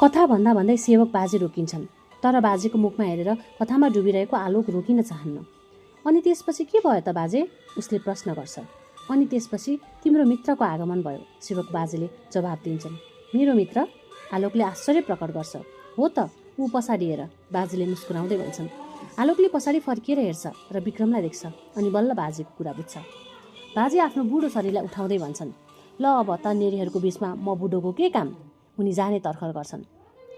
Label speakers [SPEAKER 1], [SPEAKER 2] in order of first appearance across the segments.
[SPEAKER 1] कथा भन्दा भन्दै सेवक बाजे रोकिन्छन्, तर बाजेको मुखमा हेरेर कथामा डुबिरहेको आलोक रोकिन चाहन्न। अनि त्यसपछि के भयो त बाजे? उसले प्रश्न गर्छ। अनि त्यसपछि तिम्रो मित्रको आगमन भयो, सेवक बाजेले जवाब दिन्छन्। मेरो मित्र? आलोकले आश्चर्य प्रकट गर्छ। हो त, ऊ पछाडि हेर, बाजेले मुस्कुराउँदै भन्छन्। आलोकले पछाडि फर्किएर हेर्छ र विक्रमलाई देख्छ अनि बल्ल बाजेको कुरा बुझ्छ। बाजे आफ्नो बुढो शरीरलाई उठाउँदै भन्छन्, ल अब तन्नेरीहरूको बिचमा म बुढोको के काम? उनी जाने तर्खर गर्छन्।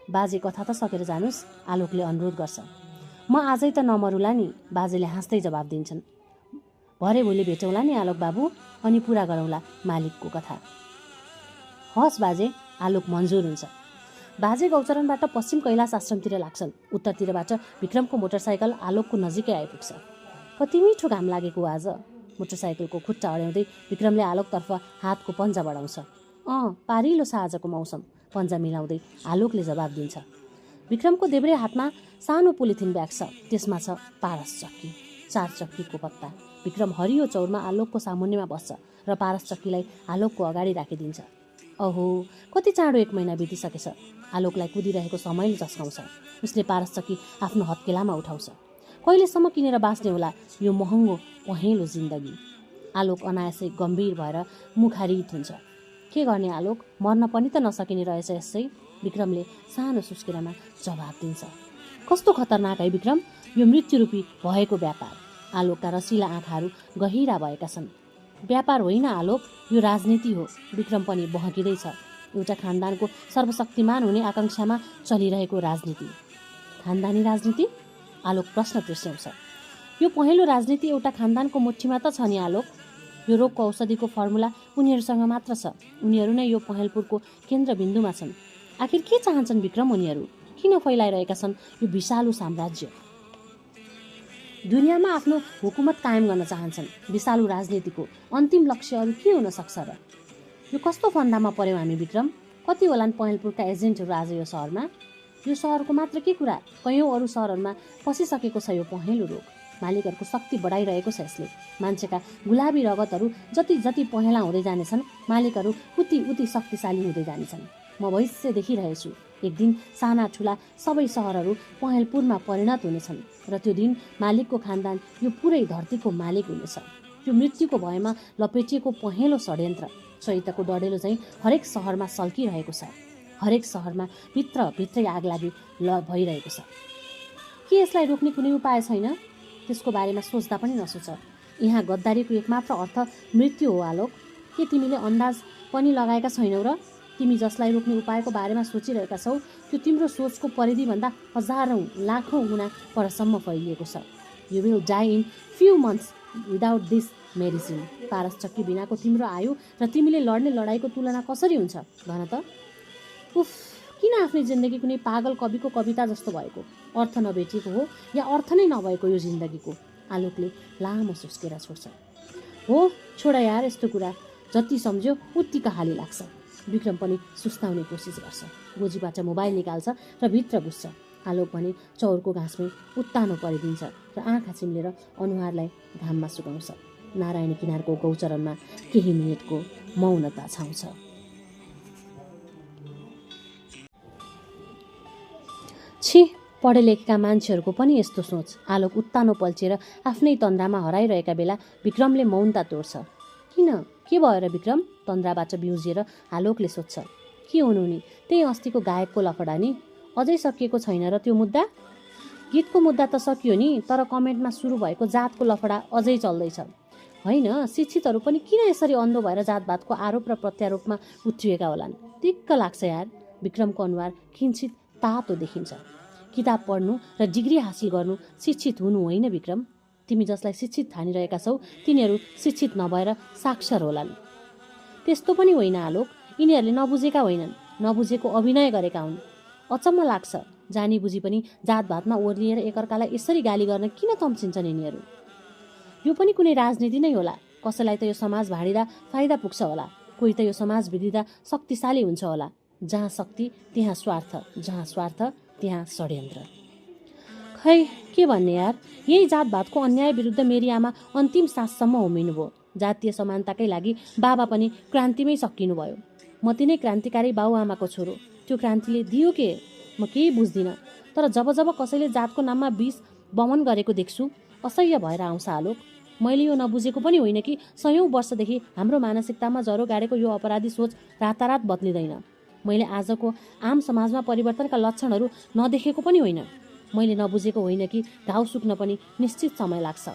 [SPEAKER 1] बाजे कथा त सकेर जानुस्, आलोकले अनुरोध गर्छ। म आजै त नमरुला नि, बाजेले हाँस्दै जवाब दिन्छन्। भरे भोलि भेटौँला नि आलोक बाबु, अनि पुरा गरौँला मालिकको कथा। हस् बाजे, आलोक मन्जुर हुन्छ। बाजे गौचरणबाट पश्चिम कैलाश आश्रमतिर लाग्छन्। उत्तरतिरबाट विक्रमको मोटरसाइकल आलोकको नजिकै आइपुग्छ। कति मिठो घाम लागेको आज, मोटरसाइकलको खुट्टा अड्याउँदै विक्रमले आलोकतर्फ हातको पन्जा बढाउँछ। पारिलो छ आजको मौसम, पन्जा मिलाउँदै आलोकले जवाब दिन्छ। विक्रमको देब्रे हातमा सानो पोलिथिन ब्याग छ, त्यसमा छ पारस चक्की, 4 चक्कीको पत्ता। विक्रम हरियो चौरमा आलोकको सामुन्नेमा बस्छ र पारस चक्कीलाई आलोकको अगाडि राखिदिन्छ। अहो, कति चाँडो 1 महिना बितिसकेछ। आलोकलाई कुदिरहेको समयले चस्काउँछ। उसले पारस चक्की आफ्नो हत्केलामा उठाउँछ। कहिलेसम्म किनेर बाँच्ने होला यो महँगो पहेँलो जिन्दगी? आलोक अनायासै गम्भीर भएर मुखारित हुन्छ। के गर्ने आलोक, मर्न पनि त नसकिने रहेछ यसै, विक्रमले सानो सुस्केरामा जवाब दिन्छ। कस्तो खतरनाक है विक्रम, यो मृत्युरूपी भएको व्यापार। आलोकका रसिला आँखाहरू गहिरा भएका छन्। व्यापार होइन आलोक, यो राजनीति हो, विक्रम पनि बहकिँदैछ। एउटा खानदानको सर्वशक्तिमान हुने आकाङ्क्षामा चलिरहेको राजनीति। खानदानी राजनीति? आलोक प्रश्न तिर्स्याउँछ। यो पहेँलो राजनीति एउटा खानदानको मुठीमा त छ नि आलोक। यो रोगको औषधिको फर्मुला उनीहरूसँग मात्र छ। उनीहरू नै यो पहेँलपुरको केन्द्रबिन्दुमा छन्। आखिर के चाहन्छन् विक्रम उनीहरू? किन फैलाइरहेका छन् यो विषालु साम्राज्य? दुनियाँमा आफ्नो हुकुमत कायम गर्न चाहन्छन्। विषालु राजनीतिको अन्तिम लक्ष्य अरू के हुन सक्छ र? यो कस्तो फन्दामा पर्यौँ हामी विक्रम? कति होलान् पहेँलपुरका एजेन्टहरू आज यो सहरमा? यो सहरको मात्र के कुरा, कयौँ अरू सहरहरूमा पसिसकेको छ यो पहेँलो रोग। मालिकहरूको शक्ति बढाइरहेको छ यसले। मान्छेका गुलाबी रगतहरू जति जति पहेँला हुँदै जानेछन्, मालिकहरू उति शक्तिशाली हुँदै जानेछन्। म भविष्य देखिरहेछु। एक दिन साना ठुला सबै सहरहरू पहेँलपुरमा परिणत हुनेछन् र त्यो दिन मालिकको खानदान यो पुरै धरतीको मालिक हुनेछ। यो मृत्युको भयमा लपेटिएको पहेँलो षड्यन्त्र चैतको डढेलो चाहिँ हरेक सहरमा सल्किरहेको छ। हरेक सहरमा भित्रै आग लागि भइरहेको छ। के यसलाई रोक्ने कुनै उपाय छैन? त्यसको बारेमा सोच्दा पनि नसोच। यहाँ गद्दारीको एकमात्र अर्थ मृत्यु हो आलोक। के तिमीले अन्दाज पनि लगाएका छैनौ र? तिमी जसलाई रोक्ने उपायको बारेमा सोचिरहेका छौ त्यो तिम्रो सोचको परिधिभन्दा हजारौँ लाखौँ गुणा परसम्म फैलिएको छ। You will die in few months without this medicine. पारस चक्की बिनाको तिम्रो आयु र तिमीले लड्ने लडाइँको तुलना कसरी हुन्छ भन त? उफ, किन आफ्नै जिन्दगी कुनै पागल कविको कविता जस्तो भएको? अर्थ नभेटिएको हो या अर्थ नै नभएको यो जिन्दगीको? आलोकले लामो सुस्केर छोड्छ। हो, छोड यार यस्तो कुरा, जति सम्झ्यो उति कहाली लाग्छ। विक्रम पनि सुस्ताउने कोसिस गर्छ। गोजीबाट मोबाइल निकाल्छ र भित्र घुस्छ। आलोक भने चौरको घाँसमै उत्तानो परिदिन्छ र आँखा चिम्लेर अनुहारलाई घाममा सुकाउँछ। नारायणी किनारको गौचरणमा केही मिनटको मौनता छाउँछ। छि, पढे लेखेका मान्छेहरूको पनि यस्तो सोच। आलोक उत्तानो पल्चिएर आफ्नै तन्द्रामा हराइरहेका बेला विक्रमले मौनता तोड्छ। किन, के भयो र विक्रम? तन्द्राबाट बिउजिएर आलोकले सोध्छ। के हुनु नि, त्यही अस्तिको गायकको लफडा नि? अझै सकिएको छैन र त्यो मुद्दा? गीतको मुद्दा त सकियो नि, तर कमेन्टमा सुरु भएको जातको लफडा अझै चल्दैछ। होइन, शिक्षितहरू पनि किन यसरी अन्धो भएर जातभातको आरोप र प्रत्यारोपमा उत्रिएका होलान्? दिक्क लाग्छ यार। विक्रमको अनुहार किञ्चित तातो देखिन्छ। किताब पढ्नु र डिग्री हासिल गर्नु शिक्षित हुनु होइन विक्रम। तिमी जसलाई शिक्षित ठानिरहेका छौ तिनीहरू शिक्षित नभएर साक्षर होलान्। त्यस्तो पनि होइन आलोक, यिनीहरूले नबुझेका होइनन्, नबुझेको अभिनय गरेका हुन्। अचम्म लाग्छ, जानी बुझी पनि जातभातमा ओर्लिएर एकअर्कालाई यसरी गाली गर्न किन तम्सिन्छन् यिनीहरू? यो पनि कुनै राजनीति नै होला। कसैलाई त यो समाज भाँडिँदा फाइदा पुग्छ होला, कोही त यो समाज भिडिँदा शक्तिशाली हुन्छ होला। जहाँ शक्ति त्यहाँ स्वार्थ, जहाँ स्वार्थ त्यहाँ षड्यन्त्र। खै के भन्ने यार, यही जातभातको अन्याय विरुद्ध मेरी आमा अन्तिम साससम्म होमिनुभयो। जातीय समानताकै लागि बाबा पनि क्रान्तिमै सकिनुभयो। म तिनै क्रान्तिकारी बाउआमाको छोरो, त्यो क्रान्तिले दियो के? म केही बुझ्दिनँ, तर जब जब कसैले जातको नाममा विष बमन गरेको देख्छु असह्य भएर आउँछ आलोक। मैले यो नबुझेको पनि होइन कि सयौँ वर्षदेखि हाम्रो मानसिकतामा जरो गाडेको यो अपराधी सोच रातारात बदलिँदैन। मैले आजको आम समाजमा परिवर्तनका लक्षणहरू नदेखेको पनि होइन। मैले नबुझेको होइन कि घाउ सुक्न पनि निश्चित समय लाग्छ।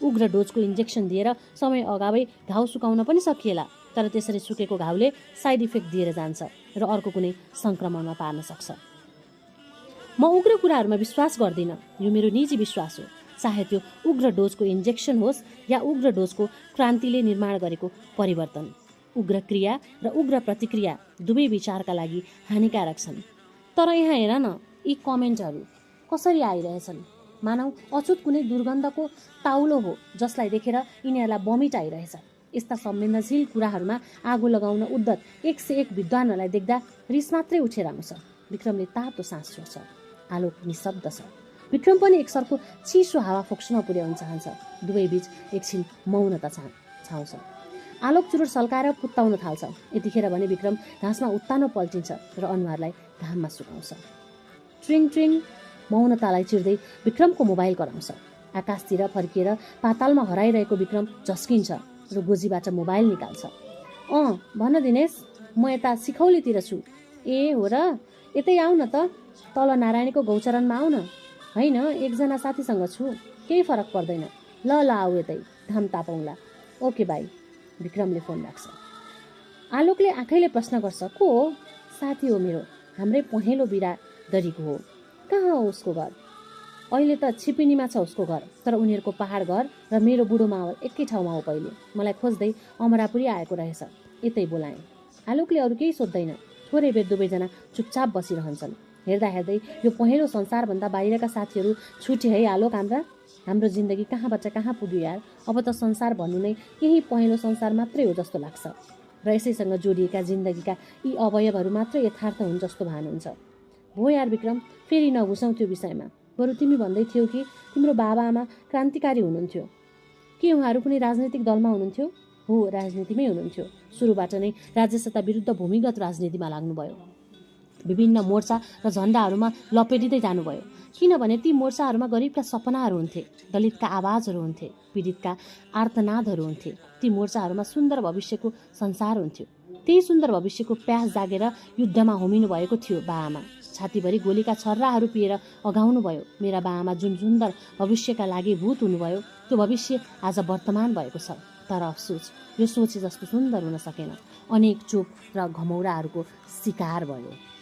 [SPEAKER 1] उग्र डोजको इन्जेक्सन दिएर समय अगावै घाउ सुकाउन पनि सकिएला, तर त्यसरी सुकेको घाउले साइड इफेक्ट दिएर जान्छ र अर्को कुनै सङ्क्रमणमा पार्न सक्छ। म उग्र कुराहरूमा विश्वास गर्दिनँ, यो मेरो निजी विश्वास हो। चाहे त्यो उग्र डोजको इन्जेक्सन होस् या उग्र डोजको क्रान्तिले निर्माण गरेको परिवर्तन। उग्र क्रिया र उग्र प्रतिक्रिया दुवै विचारका लागि हानिकारक छन्। तर यहाँ हेर न, यी कमेन्टहरू कसरी आइरहेछन्, मानौ अछुत कुनै दुर्गन्धको ताउलो हो जसलाई देखेर यिनीहरूलाई बमिट आइरहेछ। यस्ता संवेदनशील कुराहरूमा आगो लगाउन उद्धत 101 विद्वानहरूलाई देख्दा रिस मात्रै उठेर आउँछ। विक्रमले तातो सास छोड्छ। आलोक निशब्द छ। विक्रम पनि एकसर्को चिसो हावा फोक्सोमा पुर्याउन चाहन्छ। दुवै बीच एकछिन मौनता छाउँछ। आलोक चुरोट सल्काएर पुत्ताउन थाल्छ। यतिखेर भने विक्रम घाँसमा उत्तानो पल्टिन्छ र अनुहारलाई घाममा सुकाउँछ। ट्रिङ ट्रिङ मौनतालाई चिर्दै विक्रमको मोबाइल कराउँछ। आकाशतिर फर्किएर पातालमा हराइरहेको विक्रम झस्किन्छ र गोजीबाट मोबाइल निकाल्छ। भन दिनेश, म यता सिखौलीतिर छु। ए हो र, यतै आऊ न त, तल नारायणीको गौचरणमा आऊ न। होइन, एकजना साथीसँग छु, केही फरक पर्दैन। ल आऊ यतै, घाम तापौँला। Okay bye. विक्रमले फोन राख्छ। आलोकले आँखैले प्रश्न गर्छ, को हो? साथी हो मेरो, हाम्रै पहेँलो बिरादरीको हो। कहाँ हो उसको घर? अहिले त छिपिनीमा छ उसको घर, तर उनीहरूको पहाड घर र मेरो बुढो मावल एकै ठाउँमा हो। पहिले मलाई खोज्दै अमरापुरी आएको रहेछ, यतै बोलाएँ। आलोकले अरू केही सोध्दैन। थोरै बेर दुवैजना चुपचाप बसिरहन्छन्। हेर्दा हेर्दै यो पहेँलो संसारभन्दा बाहिरका साथीहरू छुटे है आलोक हाम्रो जिन्दगी कहाँबाट कहाँ पुग्यो यार। अब त संसार भन्नु नै यही पहेँलो संसार मात्रै हो जस्तो लाग्छ र यसैसँग जोडिएका जिन्दगीका यी अवयवहरू मात्रै यथार्थ हुन् जस्तो भान हुन्छ। भो यार विक्रम, फेरि नघुसौँ त्यो विषयमा। बरु तिमी भन्दै थियौ कि तिम्रो बाबाआमा क्रान्तिकारी हुनुहुन्थ्यो। के उहाँहरू कुनै राजनैतिक दलमा हुनुहुन्थ्यो? हो, राजनीतिमै हुनुहुन्थ्यो। सुरुबाट नै राज्यसत्ता विरुद्ध भूमिगत राजनीतिमा लाग्नुभयो। विभिन्न मोर्चा र झन्डाहरूमा लपेटिँदै जानुभयो, किनभने ती मोर्चाहरूमा गरिबका सपनाहरू हुन्थे, दलितका आवाजहरू हुन्थे, पीडितका आर्तनादहरू हुन्थे। ती मोर्चाहरूमा सुन्दर भविष्यको संसार हुन्थ्यो। त्यही सुन्दर भविष्यको प्यास जागेर युद्धमा होमिनु भएको थियो बाआमा। छातीभरि गोलीका छर्राहरू पिएर अगाउनु भयो। मेरा बाआमा जुन सुन्दर भविष्यका लागि भूत हुनुभयो, त्यो भविष्य आज वर्तमान भएको छ। तर अफसोस, यो सोचे जस्तो सुन्दर हुन सकेन। अनेक चोप र घमौराहरूको शिकार भयो।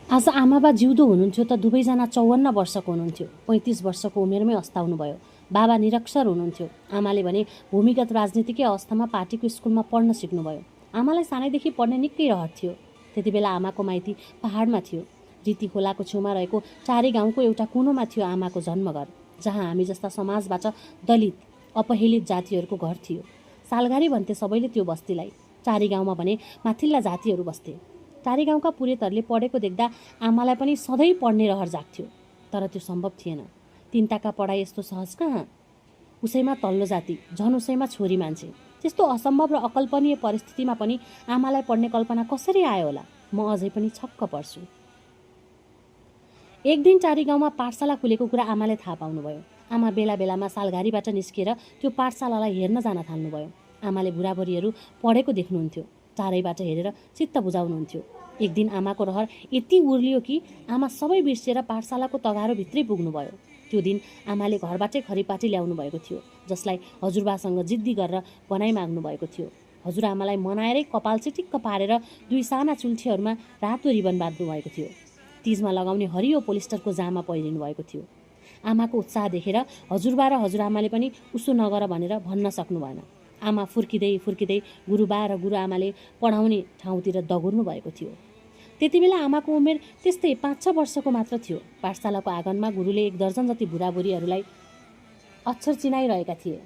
[SPEAKER 1] आज आमाबा जिउँदो हुनुहुन्थ्यो त दुवैजना 54 वर्षको हुनुहुन्थ्यो। 35 वर्षको उमेरमै अस्ताउनु भयो। बाबा निरक्षर हुनुहुन्थ्यो। आमाले भने भूमिगत राजनीतिकै अवस्थामा पार्टीको स्कुलमा पढ्न सिक्नुभयो। आमालाई सानैदेखि पढ्ने निकै रहर थियो। त्यति बेला आमाको माइती पहाडमा थियो। रिती खोलाको छेउमा रहेको टारी गाउँको एउटा कुनोमा थियो आमाको जन्मघर, जहाँ हामी जस्ता समाजबाट दलित अपहेलित जातिहरूको घर थियो। सालघारी भन्थे सबैले त्यो बस्तीलाई। टारी गाउँमा भने माथिल्ला जातिहरू बस्थे। टारी गाउँका पुरेतहरूले पढेको देख्दा आमालाई पनि सधैँ पढ्ने रहर जाग्थ्यो। तर त्यो सम्भव थिएन। तिनताका पढाइ यस्तो सहज कहाँ? उसैमा तल्लो जाति, झन् उसैमा छोरी मान्छे। त्यस्तो असम्भव र अकल्पनीय परिस्थितिमा पनि आमालाई पढ्ने कल्पना कसरी आयो होला? म अझै पनि छक्क पर्छु। एक दिन टारी गाउँमा पाठशाला खुलेको कुरा आमाले थाहा पाउनुभयो। आमा बेला बेलामा सालघारीबाट निस्किएर त्यो पाठशालालाई हेर्न जान थाल्नुभयो। आमाले बुढाबुढीहरू पढेको देख्नुहुन्थ्यो। चारैबाट हेरेर चित्त बुझाउनुहुन्थ्यो। एक दिन आमाको रहर यति उर्लियो कि आमा सबै बिर्सिएर पाठशालाको तगारोभित्रै पुग्नुभयो। त्यो दिन आमाले घरबाटै खरिपाटी ल्याउनु भएको थियो, जसलाई हजुरबासँग जिद्दी गरेर बनाइ माग्नु भएको थियो। हजुरआमालाई मनाएरै कपाल चिटिक्क पारेर 2 साना चुल्ठीहरूमा रातो रिबन बाँध्नु भएको थियो। तिजमा लगाउने हरियो पोलिस्टरको जामा पहिरिनु भएको थियो। आमाको उत्साह देखेर हजुरबा र हजुरआमाले पनि उसो नगर भनेर भन्न सक्नु भएन। आमा फुर्किँदै फुर्किँदै गुरुबा र गुरुआमाले पढाउने ठाउँतिर दगुर्नु भएको थियो। त्यति बेला आमाको उमेर त्यस्तै 5-6 वर्षको मात्र थियो। पाठशालाको आँगनमा गुरुले 1 दर्जन जति बुढाबुढीहरूलाई अक्षर चिनाइरहेका थिए।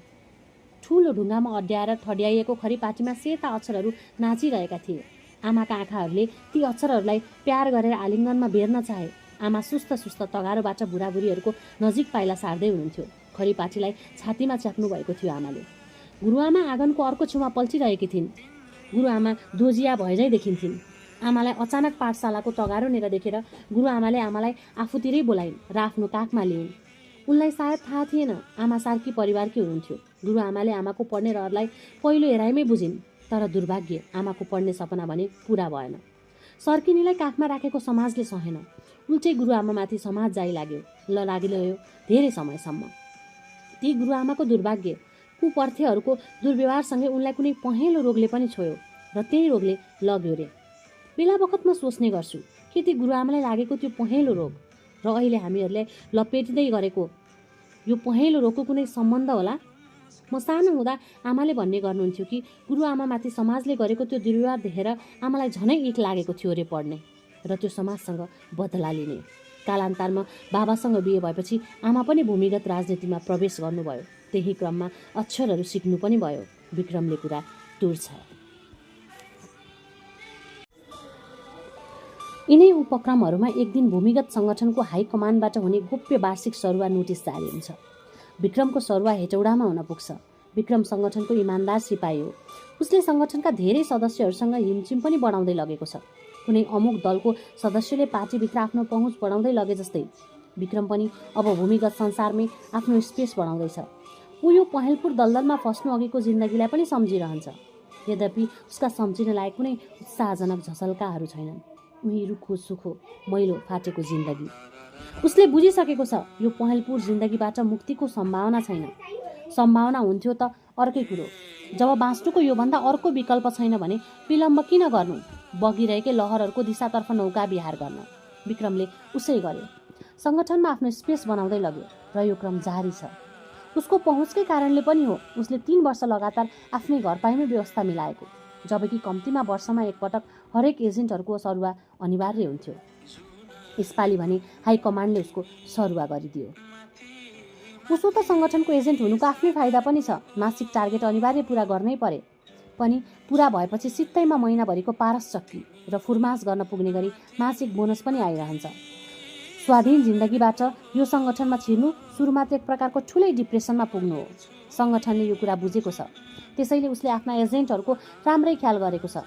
[SPEAKER 1] ठुलो ढुङ्गामा अड्याएर ठड्याइएको खरिपाटीमा सेता अक्षरहरू नाचिरहेका थिए। आमाका आँखाहरूले ती अक्षरहरूलाई प्यार गरेर आलिङ्गनमा बेर्न चाहे। आमा सुस्त सुस्त तगारोबाट बुढाबुढीहरूको नजिक पाइला सार्दै हुनुहुन्थ्यो। खरिपाटीलाई छातीमा च्याप्नु भएको थियो आमाले। गुरुआमा आँगनको अर्को छेउमा पल्टिरहेकी थिइन्। गुरुआमा दोजिया भएझै देखिन्थिन्। आमालाई अचानक पाठशालाको तगारो नेर देखेर गुरुआमाले आमालाई आफूतिरै बोलाइन् र आफ्नो काखमा लिइन्। उनलाई सायद थाहा थिएन आमा सार्की परिवारकी हुनुहुन्थ्यो। गुरुआमाले आमाको पढ्ने रहरलाई पहिलो हेराइमै बुझिन्, तर दुर्भाग्य आमाको पढ्ने सपना भने पूरा भएन। सर्किनीलाई काखमा राखेको समाजले सहेन। उल्टै गुरुआमामाथि समाज जाइ लाग्यो लागिरह्यो धेरै समयसम्म। ती गुरुआमाको दुर्भाग्य, कुपर्थेहरूको दुर्व्यवहारसँगै उनलाई कुनै पहेँलो रोगले पनि छोयो र त्यही रोगले लग्यो रे। बेला बखतमा सोच्ने गर्छु के ती गुरुआमालाई लागेको त्यो पहेँलो रोग र अहिले हामीहरूले लपेटिँदै गरेको यो पहेँलो रोगको कुनै सम्बन्ध होला? म सानो हुँदा आमाले भन्ने गर्नुहुन्थ्यो कि गुरुआमामाथि समाजले गरेको त्यो दुर्व्यवहार देखेर आमालाई झनै इक लागेको थियो रे पढ्ने र त्यो समाजसँग बदला लिने। कालान्तरमा बाबासँग बिहे भएपछि आमा पनि भूमिगत राजनीतिमा प्रवेश गर्नुभयो। त्यही क्रममा अक्षरहरू सिक्नु पनि भयो। विक्रमले कुरा टुर्छ। यिनै उपक्रमहरूमा एक दिन भूमिगत सङ्गठनको हाइकमान्डबाट हुने गोप्य वार्षिक सरुवा नोटिस जारी हुन्छ। विक्रमको सरुवा हेटौडामा हुन पुग्छ। विक्रम सङ्गठनको इमान्दार सिपाही हो। उसले सङ्गठनका धेरै सदस्यहरूसँग हिमचिम पनि बढाउँदै लगेको छ। कुनै अमुक दलको सदस्यले पार्टीभित्र आफ्नो पहुँच बढाउँदै लगे जस्तै विक्रम पनि अब भूमिगत संसारमै आफ्नो स्पेस बढाउँदैछ। ऊ यो पहेँलपुर दलदलमा फस्नु अघिको जिन्दगीलाई पनि सम्झिरहन्छ। यद्यपि उसका सम्झिन लायक कुनै उत्साहजनक झसल्काहरू छैनन्। उही रुखो सुखो मैलो फाटेको जिन्दगी। उसले बुझिसकेको छ यो पहेँलपुर जिन्दगीबाट मुक्तिको सम्भावना छैन। सम्भावना हुन्थ्यो त अर्कै कुरो। जब बाँच्नुको योभन्दा अर्को विकल्प छैन भने विलम्ब किन गर्नु? बगिरहेकै लहरहरूको दिशातर्फ नौका विहार गर्न। विक्रमले उसै गर्यो। सङ्गठनमा आफ्नो स्पेस बनाउँदै लग्यो र यो क्रम जारी छ। उसको पहुँचकै कारणले पनि हो उसले 3 वर्ष लगातार आफ्नै घरपाइमै व्यवस्था मिलाएको, जबकि कम्तीमा वर्षमा एकपटक हरेक एजेन्टहरूको सरुवा अनिवार्य हुन्थ्यो। यसपालि भने हाइकमान्डले उसको सरुवा गरिदियो। उसो त सङ्गठनको एजेन्ट हुनुको आफ्नै फाइदा पनि छ। मासिक टार्गेट अनिवार्य पुरा गर्नै परे पनि पुरा भएपछि सित्तैमा महिनाभरिको पारस चक्की र फुर्मास गर्न पुग्ने गरी मासिक बोनस पनि आइरहन्छ। स्वाधीन जिन्दगीबाट यो सङ्गठनमा छिर्नु सुरुमा त एक प्रकारको ठुलै डिप्रेसनमा पुग्नु हो। सङ्गठनले यो कुरा बुझेको छ। त्यसैले उसले आफ्ना एजेन्टहरूको राम्रै ख्याल गरेको छ।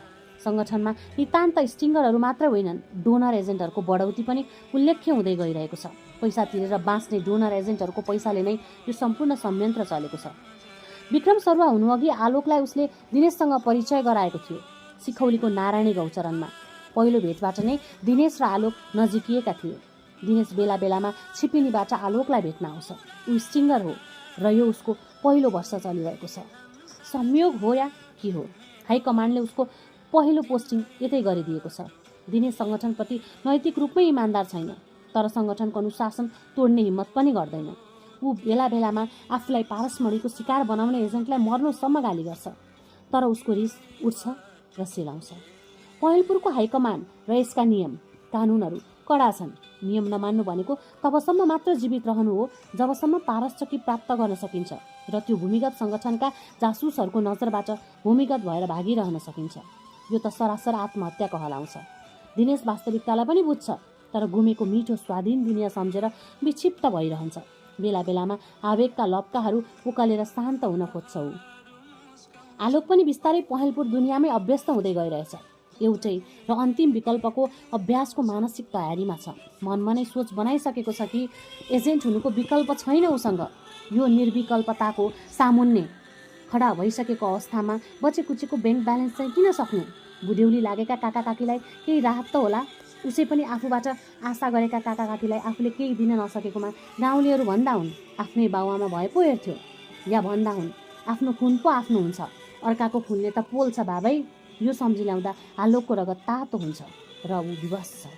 [SPEAKER 1] सङ्गठनमा नितान्त स्टिङ्गरहरू मात्र होइनन्, डोनर एजेन्टहरूको बढौती पनि उल्लेख्य हुँदै गइरहेको छ। पैसा तिरेर बाँच्ने डोनर एजेन्टहरूको पैसाले नै यो सम्पूर्ण संयन्त्र चलेको छ। विक्रम सरुवा हुनुअघि आलोकलाई उसले दिनेशसँग परिचय गराएको थियो, सिखौलीको नारायणी गौचरणमा। पहिलो भेटबाट नै दिनेश र आलोक नजिकिएका थिए। दिनेश बेला बेलामा छिपिनीबाट आलोकलाई भेट्न आउँछ। ऊ स्टिङ्गर हो र यो उसको पहिलो वर्ष चलिरहेको छ। संयोग हो या के हो, हाइकमान्डले उसको पहिलो पोस्टिङ यतै गरिदिएको छ। दिनेश सङ्गठनप्रति नैतिक रूपमै इमान्दार छैन, तर सङ्गठनको अनुशासन तोड्ने हिम्मत पनि गर्दैन। ऊ बेला बेलामा आफूलाई पारसमणिको शिकार बनाउने एजेन्टलाई मर्नुसम्म गाली गर्छ, तर उसको रिस उठ्छ र सेलाउँछ। पहेँलपुरको हाइकमान्ड र यसका नियम कानुनहरू कडा छन्। नियम नमान्नु भनेको तबसम्म मात्र जीवित रहनु हो जबसम्म पारस चक्की प्राप्त गर्न सकिन्छ र त्यो भूमिगत सङ्गठनका जासुसहरूको नजरबाट भूमिगत भएर भागिरहन सकिन्छ। यो त सरासर आत्महत्या कहलाउँछ। दिनेश वास्तविकतालाई पनि बुझ्छ, तर गुमेको मिठो स्वाधीन दुनियाँ सम्झेर विक्षिप्त भइरहन्छ। बेला बेलामा आवेगका लप्काहरू उकलेर शान्त हुन खोज्छ ऊ। आलोक पनि बिस्तारै पहेँलपुर दुनियाँमै अभ्यस्त हुँदै गइरहेछ। एउटै र अन्तिम विकल्पको अभ्यासको मानसिक तयारीमा छ। मनमा नै सोच बनाइसकेको छ कि एजेन्ट हुनुको विकल्प छैन उसँग। यो निर्विकल्पताको सामुन्ने खडा भइसकेको अवस्थामा बचेकुचेको ब्याङ्क ब्यालेन्स चाहिँ किन सक्नु? बुढ्यौली लागेका काका काकीलाई केही राहत त होला। उसै पनि आफूबाट आशा गरेका काका काकीलाई आफूले केही दिन नसकेकोमा गाउँलेहरू भन्दा हुन् आफ्नै बाउआमा भए पो हेर्थ्यो, या भन्दा हुन् आफ्नो खुन पो आफ्नो हुन्छ, अर्काको खुनले त पोल्छ बाबै। यो सम्झिल्याउँदा आलोकको रगत तातो हुन्छ र ऊ विवश छ।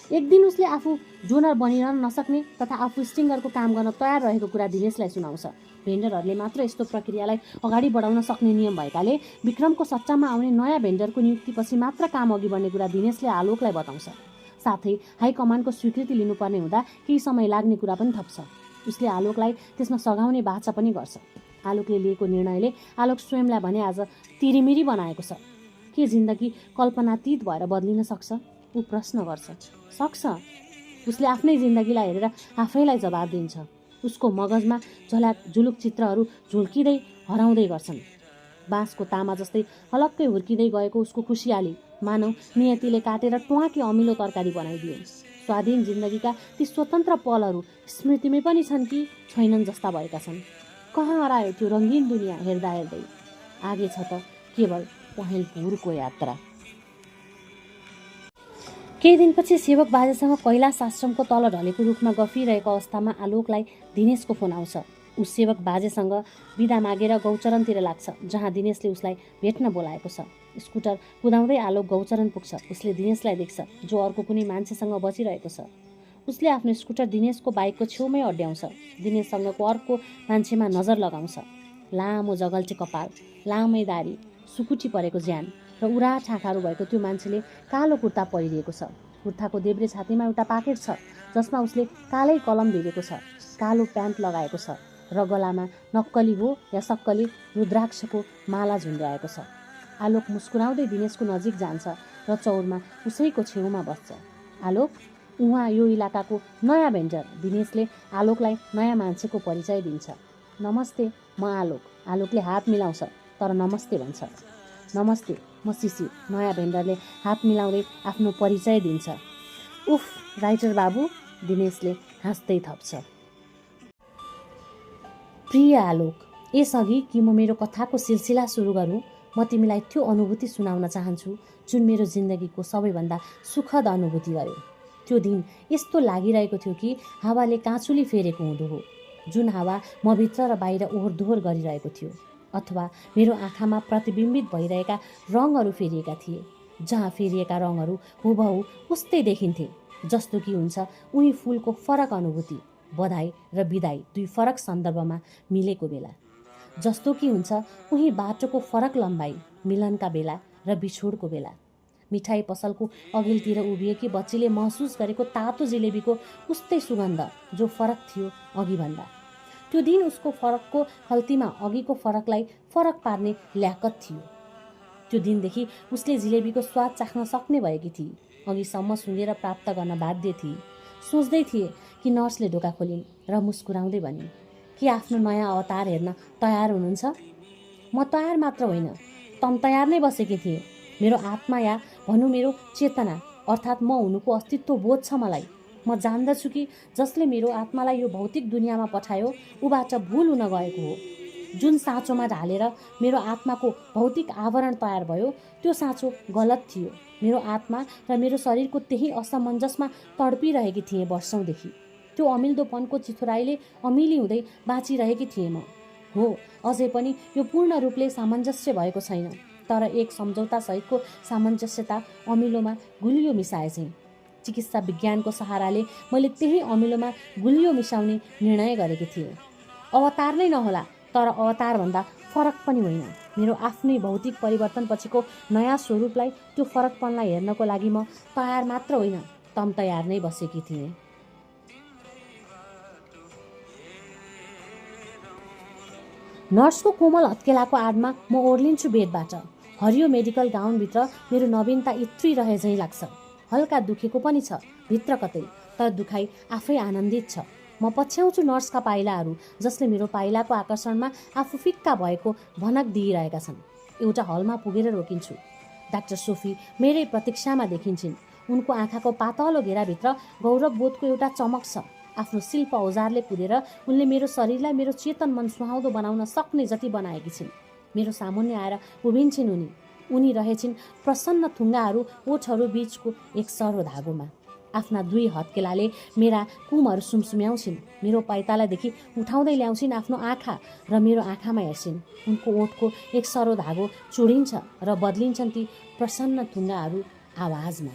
[SPEAKER 1] एक दिन उसले आफू डोनर बनिरहन नसक्ने तथा आफू स्टिङ्गरको काम गर्न तयार रहेको कुरा दिनेशलाई सुनाउँछ। भेन्डरहरूले मात्र यस्तो प्रक्रियालाई अगाडि बढाउन सक्ने नियम भएकाले विक्रमको सट्टामा आउने नयाँ भेन्डरको नियुक्तिपछि मात्र काम अघि बढ्ने कुरा दिनेशले आलोकलाई बताउँछ। साथै हाइकमान्डको स्वीकृति लिनुपर्ने हुँदा केही समय लाग्ने कुरा पनि थप्छ। उसले आलोकलाई त्यसमा सघाउने बाचा पनि गर्छ। आलोकले लिएको निर्णयले आलोक स्वयंलाई भने आज तिरिमिरी बनाएको छ। के जिन्दगी कल्पनातीत भएर बदलिन सक्छ? ऊ प्रश्न गर्छ। सक्छ। उसले आफ्नै जिन्दगीलाई हेरेर आफैलाई जवाब दिन्छ। उसको मगजमा झुलुक चित्रहरू झुल्किँदै हराउँदै गर्छन्। बाँसको तामा जस्तै हलक्कै हुर्किँदै गएको उसको खुसियाली मानौ नियतिले काटेर ट्वाँकी अमिलो तरकारी बनाइदियो। स्वाधीन जिन्दगीका ती स्वतन्त्र पलहरू स्मृतिमै पनि छन् कि छैनन् जस्ता भएका छन्। कहाँ हरायो त्यो रङ्गीन दुनियाँ हेर्दा हेर्दै? आगे छ त केवल पहेँलपुरको यात्रा। केही दिनपछि सेवक बाजेसँग कैलाश आश्रमको तल ढलेको रुखमा गफिरहेको अवस्थामा आलोकलाई दिनेशको फोन आउँछ। ऊ सेवक बाजेसँग बिदा मागेर गौचरणतिर लाग्छ, जहाँ दिनेशले उसलाई भेट्न बोलाएको छ। स्कुटर कुदाउँदै आलोक गौचरण पुग्छ। उसले दिनेशलाई देख्छ, जो अर्को कुनै मान्छेसँग बसिरहेको छ। उसले आफ्नो स्कुटर दिनेशको बाइकको छेउमै अड्याउँछ। दिनेशसँगको अर्को मान्छेमा नजर लगाउँछ। लामो जगल्टे कपाल, लामै दारी, सुकुटी परेको ज्यान र उराठ आँखाहरू भएको त्यो मान्छेले कालो कुर्ता परिरहेको छ। कुर्ताको देब्रे छातीमा एउटा पाकेट छ, जसमा उसले कालै कलम भिरेको छ। कालो प्यान्ट लगाएको छ र गलामा नक्कली हो या सक्कली रुद्राक्षको माला झुन्ड्याएको छ। आलोक मुस्कुराउँदै दिनेशको नजिक जान्छ र चौरमा उसैको छेउमा बस्छ। आलोक, उहाँ यो इलाकाको नयाँ भेन्डर। दिनेशले आलोकलाई नयाँ मान्छेको परिचय दिन्छ। नमस्ते, म आलोक। आलोकले हात मिलाउँछ तर नमस्ते भन्छ। नमस्ते, म शिशिर। नयाँ भेन्डरले हात मिलाउँदै आफ्नो परिचय दिन्छ। उफ, राइटर बाबु, दिनेशले हाँस्दै थप्छ। प्रिय आलोक, यसअघि कि म मेरो कथाको सिलसिला सुरु गरौँ, म तिमीलाई त्यो अनुभूति सुनाउन चाहन्छु जुन मेरो जिन्दगीको सबैभन्दा सुखद अनुभूति रह्यो। त्यो दिन यस्तो लागिरहेको थियो कि हावाले काँचुली फेरेको हुँदो हो, जुन हावा म भित्र र बाहिर ओहोरदोहोर गरिरहेको थियो। अथवा मेरो आँखामा प्रतिबिम्बित भइरहेका रङहरू फेरिएका थिए, जहाँ फेरिएका रङहरू हुबहु उस्तै देखिन्थे जस्तो कि हुन्छ उही फुलको फरक अनुभूति, बधाई र बिदाई दुई फरक सन्दर्भमा मिलेको बेला। जस्तो कि हुन्छ उही बाटोको फरक लम्बाइ, मिलनका बेला र बिछोडको बेला। मिठाई पसलको अघिल्तिर उभिएकी बच्चीले महसुस गरेको तातो जिलेबीको उस्तै सुगन्ध, जो फरक थियो अघिभन्दा। त्यो दिन उसको फरकको खल्तीमा अघिको फरकलाई फरक पार्ने ल्याकत थियो। त्यो दिनदेखि उसले जिलेबीको स्वाद चाख्न सक्ने भएकी थिए। अघिसम्म सुँघेर प्राप्त गर्न बाध्य थिए। सोच्दै थिए कि नर्सले ढोका खोलिन् र मुस्कुराउँदै भनिन्, के आफ्नो नयाँ अवतार हेर्न तयार हुनुहुन्छ? म तयार मात्र होइन, तम तयार नै बसेकी थिएँ। मेरो आत्मा या भनौँ मेरो चेतना अर्थात् म हुनुको अस्तित्व बोध छ मलाई। म जान्दछु कि जसले मेरो आत्मालाई यो भौतिक दुनियाँमा पठायो ऊबाट भुल हुन गएको हो। जुन साँचोमा ढालेर मेरो आत्माको भौतिक आवरण तयार भयो त्यो साँचो गलत थियो। मेरो आत्मा र मेरो शरीरको त्यही असमञ्जसमा तडपिरहेकी थिएँ वर्षौँदेखि। त्यो अमिल्दोपनको चिथुराईले अमिली हुँदै बाँचिरहेकी थिएँ म। हो, अझै पनि यो पूर्ण रूपले सामञ्जस्य भएको छैन, तर एक सम्झौता सहितको सामञ्जस्यता अमिलोमा गुलियो मिसाए चाहिँ। चिकित्सा विज्ञानको सहाराले मैले त्यही अमिलोमा गुलियो मिसाउने निर्णय गरेकी थिएँ। अवतार नै नहोला, तर अवतारभन्दा फरक पनि होइन। मेरो आफ्नै भौतिक परिवर्तन पछिको नयाँ स्वरूपलाई, त्यो फरकपनलाई हेर्नको लागि म तयार मात्र होइन, तम तयार नै बसेकी थिएँ। नर्सको कोमल हत्केलाको आडमा म ओर्लिन्छु बेडबाट। हरियो मेडिकल गाउनभित्र मेरो नवीनता इत्री रहे झैँ लाग्छ। हल्का दुखेको पनि छ भित्र कतै, तर दुखाइ आफै आनन्दित छ। म पछ्याउँछु नर्सका पाइलाहरू, जसले मेरो पाइलाको आकर्षणमा आफू फिक्का भएको भनक दिइरहेका छन्। एउटा हलमा पुगेर रोकिन्छु। डाक्टर सोफी मेरै प्रतीक्षामा देखिन्छन्। उनको आँखाको पातलो घेराभित्र गौरवबोधको एउटा चमक छ। आफ्नो शिल्प औजारले कुदेर उनले मेरो शरीरलाई मेरो चेतन मन सुहाउँदो बनाउन सक्ने जति बनाएकी छिन्। मेरो सामुन्ने आएर उभिन्छन् उनी रहेछिन् प्रसन्न थुङ्गाहरू ओठहरू बीचको एक सरो धागोमा। आफ्ना दुई हत्केलाले मेरा कुमहरू सुमसुम्याउँछिन्। मेरो पाइतालादेखि उठाउँदै ल्याउँछिन् आफ्नो आँखा र मेरो आँखामा हेर्छिन्। उनको ओठको एक सरो धागो चुडिन्छ र बदलिन्छन् ती प्रसन्न थुङ्गाहरू आवाजमा।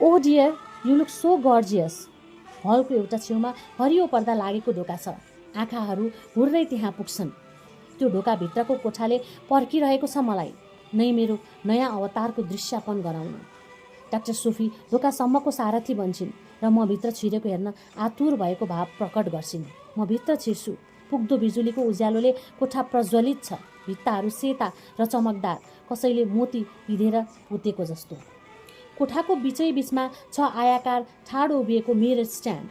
[SPEAKER 1] Oh dear, you look so gorgeous. हलको एउटा छेउमा हरियो पर्दा लागेको ढोका छ। आँखाहरू हुर्दै त्यहाँ पुग्छन्। त्यो ढोकाभित्रको कोठाले पर्खिरहेको छ मलाई नै मेरो नयाँ अवतारको दृश्यापन गराउन। डाक्टर सोफी ढोकासम्मको सारथी बन्छिन् र म भित्र छिरेको हेर्न आतुर भएको भाव प्रकट गर्छिन्। म भित्र छिर्छु। पुग्दो बिजुलीको उज्यालोले कोठा प्रज्वलित छ। भित्ताहरू सेता र चमकदार, कसैले मोती पिँधेर पोतेको जस्तो। कोठाको बिचै बिचमा छ आयाकार ठाडो उभिएको मिरर स्ट्यान्ड।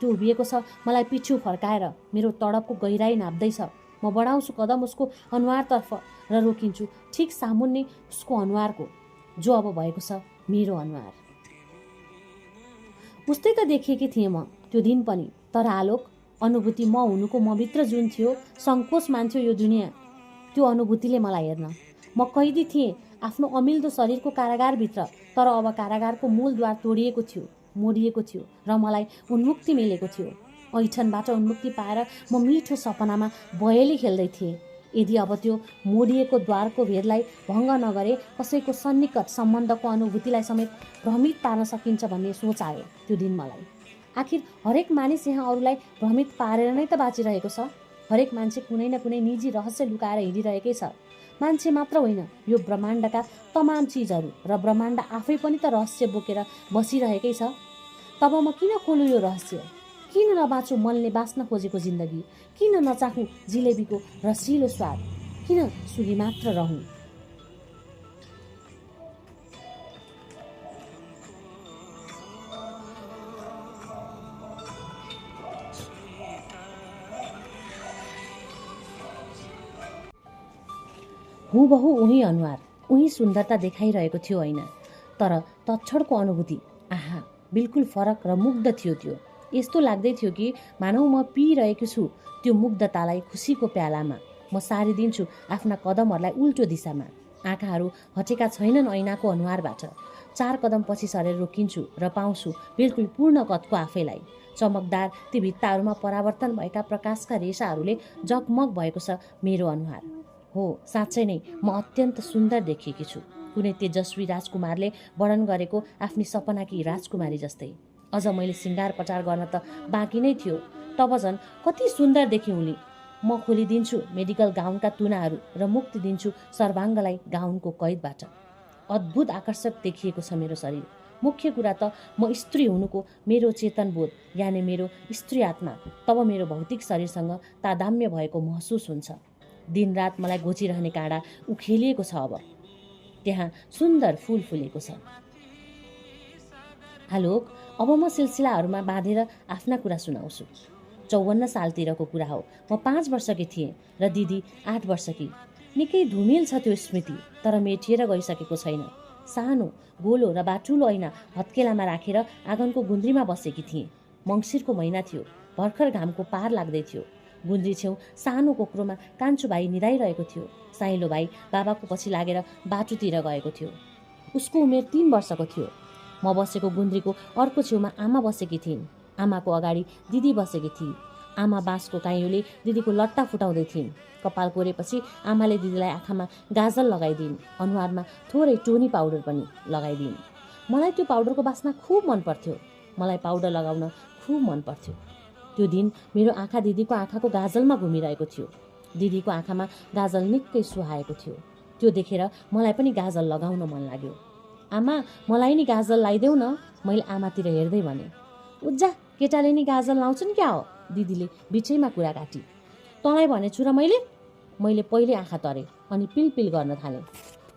[SPEAKER 1] त्यो उभिएको छ मलाई पिठ्यू फर्काएर, मेरो तडपको गहिराई नाप्दैछ। म बढाउँछु कदम उसको अनुहारतर्फ र रोकिन्छु ठिक सामुन्ने उसको अनुहारको, जो अब भएको छ मेरो अनुहार। उस्तै त देखिएकी थिएँ म त्यो दिन पनि, तर आलोक, अनुभूति म हुनुको मभित्र जुन थियो सङ्कोच मान्थ्यो यो दुनियाँ, त्यो अनुभूतिले मलाई हेर्न। म कैदी थिएँ आफ्नो अमिल्दो शरीरको कारागारभित्र, तर अब कारागारको मूलद्वार तोडिएको थियो, मोडिएको थियो र मलाई उन्मुक्ति मिलेको थियो। ऐठनबाट उन्मुक्ति पाएर म मिठो सपनामा बयली खेल्दै थिएँ। यदि अब त्यो मोडिएको द्वारको भेदलाई भङ्ग नगरे कसैको सन्निकट सम्बन्धको अनुभूतिलाई समेत भ्रमित पार्न सकिन्छ भन्ने सोच आयो त्यो दिन मलाई। आखिर हरेक मानिस यहाँ अरूलाई भ्रमित पारेर नै त बाँचिरहेको छ। हरेक मान्छे कुनै न कुनै निजी रहस्य लुकाएर हिँडिरहेकै छ। मान्छे मात्र होइन, यो ब्रह्माण्डका तमाम चिजहरू र ब्रह्माण्ड आफै पनि त रहस्य बोकेर बसिरहेकै छ। तब म किन खोलु यो रहस्य? किन नबाँचु मनले बाँच्न खोजेको जिन्दगी? किन नचाखु जिलेबीको रसिलो स्वाद? किन सुगी मात्र रहँ? हुबहु उही अनुहार, उही सुन्दरता देखाइरहेको थियो होइन, तर तत्क्षणको अनुभूति, आहा, बिल्कुल फरक र मुग्ध थियो त्यो। यस्तो लाग्दै थियो कि मानौ म पिइरहेको छु त्यो मुग्धतालाई खुसीको प्यालामा। म सारिदिन्छु आफ्ना कदमहरूलाई उल्टो दिशामा। आँखाहरू हटेका छैनन् ऐनाको अनुहारबाट। 4 कदम पछि सरेर रोकिन्छु र पाउँछु बिल्कुल पूर्ण कदको आफैलाई। चमकदार ती भित्ताहरूमा परावर्तन भएका प्रकाशका रेसाहरूले जगमग भएको छ मेरो अनुहार। हो, साँच्चै नै म अत्यन्त सुन्दर देखिएकी छु, कुनै तेजस्वी राजकुमारले वर्णन गरेको आफ्नी सपनाकी राजकुमारी जस्तै। अझ मैले सिँगार पटार गर्न त बाँकी नै थियो, तब झन् कति सुन्दर देखिँ उनी। म खोलिदिन्छु मेडिकल गाउनका तुनाहरू र मुक्ति दिन्छु सर्वाङ्गलाई गाउनको कैदबाट। अद्भुत आकर्षक देखिएको छ मेरो शरीर। मुख्य कुरा त म स्त्री हुनुको मेरो चेतनबोध, यानि मेरो स्त्री आत्मा तब मेरो भौतिक शरीरसँग तादाम्य भएको महसुस हुन्छ। दिनरात मलाई घोचिरहने काँडा उखेलिएको छ। अब त्यहाँ सुन्दर फुल फुलेको छ। आलोक, अब म सिलसिलाहरूमा बाँधेर आफ्ना कुरा सुनाउँछु। 54 सालतिरको कुरा हो। म 5 वर्षकी थिएँ र दिदी 8 वर्षकी। निकै धुमिल छ त्यो स्मृति, तर मेटिएर गइसकेको छैन। सानो, गोलो र बाटुलो ऐना हत्केलामा राखेर आँगनको गुन्द्रीमा बसेकी थिएँ। मङ्सिरको महिना थियो, भर्खर घामको पार लाग्दै थियो। गुन्द्री छेउ सानो कोक्रोमा कान्छो भाइ निदाइरहेको थियो। साइलो भाइ बाबाको पछि लागेर बाटोतिर गएको थियो। उसको उमेर 3 वर्षको थियो। म बसेको गुन्द्रीको अर्को छेउमा आमा बसेकी थिइन्। आमाको अगाडि दिदी बसेकी थिए। आमा बाँसको काइँयोले दिदीको लट्टा फुटाउँदै थिइन्। कपाल कोरेपछि आमाले दिदीलाई आँखामा गाजल लगाइदिन्, अनुहारमा थोरै टोनी पाउडर पनि लगाइदिन्। मलाई त्यो पाउडरको बास्ना खुब मन पर्थ्यो। मलाई पाउडर लगाउन खुब मन पर्थ्यो। त्यो दिन मेरो आँखा दिदीको आँखाको गाजलमा घुमिरहेको थियो। दिदीको आँखामा गाजल निकै सुहाएको थियो। त्यो देखेर मलाई पनि गाजल लगाउन मन लाग्यो। आमा, मलाई नि गाजल लगाइदेऊ न, मैले आमातिर हेर्दै भने। उज्जा, केटाले नि गाजल लाउँछन् क्या हो? दिदीले बिचैमा कुरा काटी। तँलाई भनेछु र मैले पहिले आँखा तरेँ अनि पिलपिल गर्न थालेँ।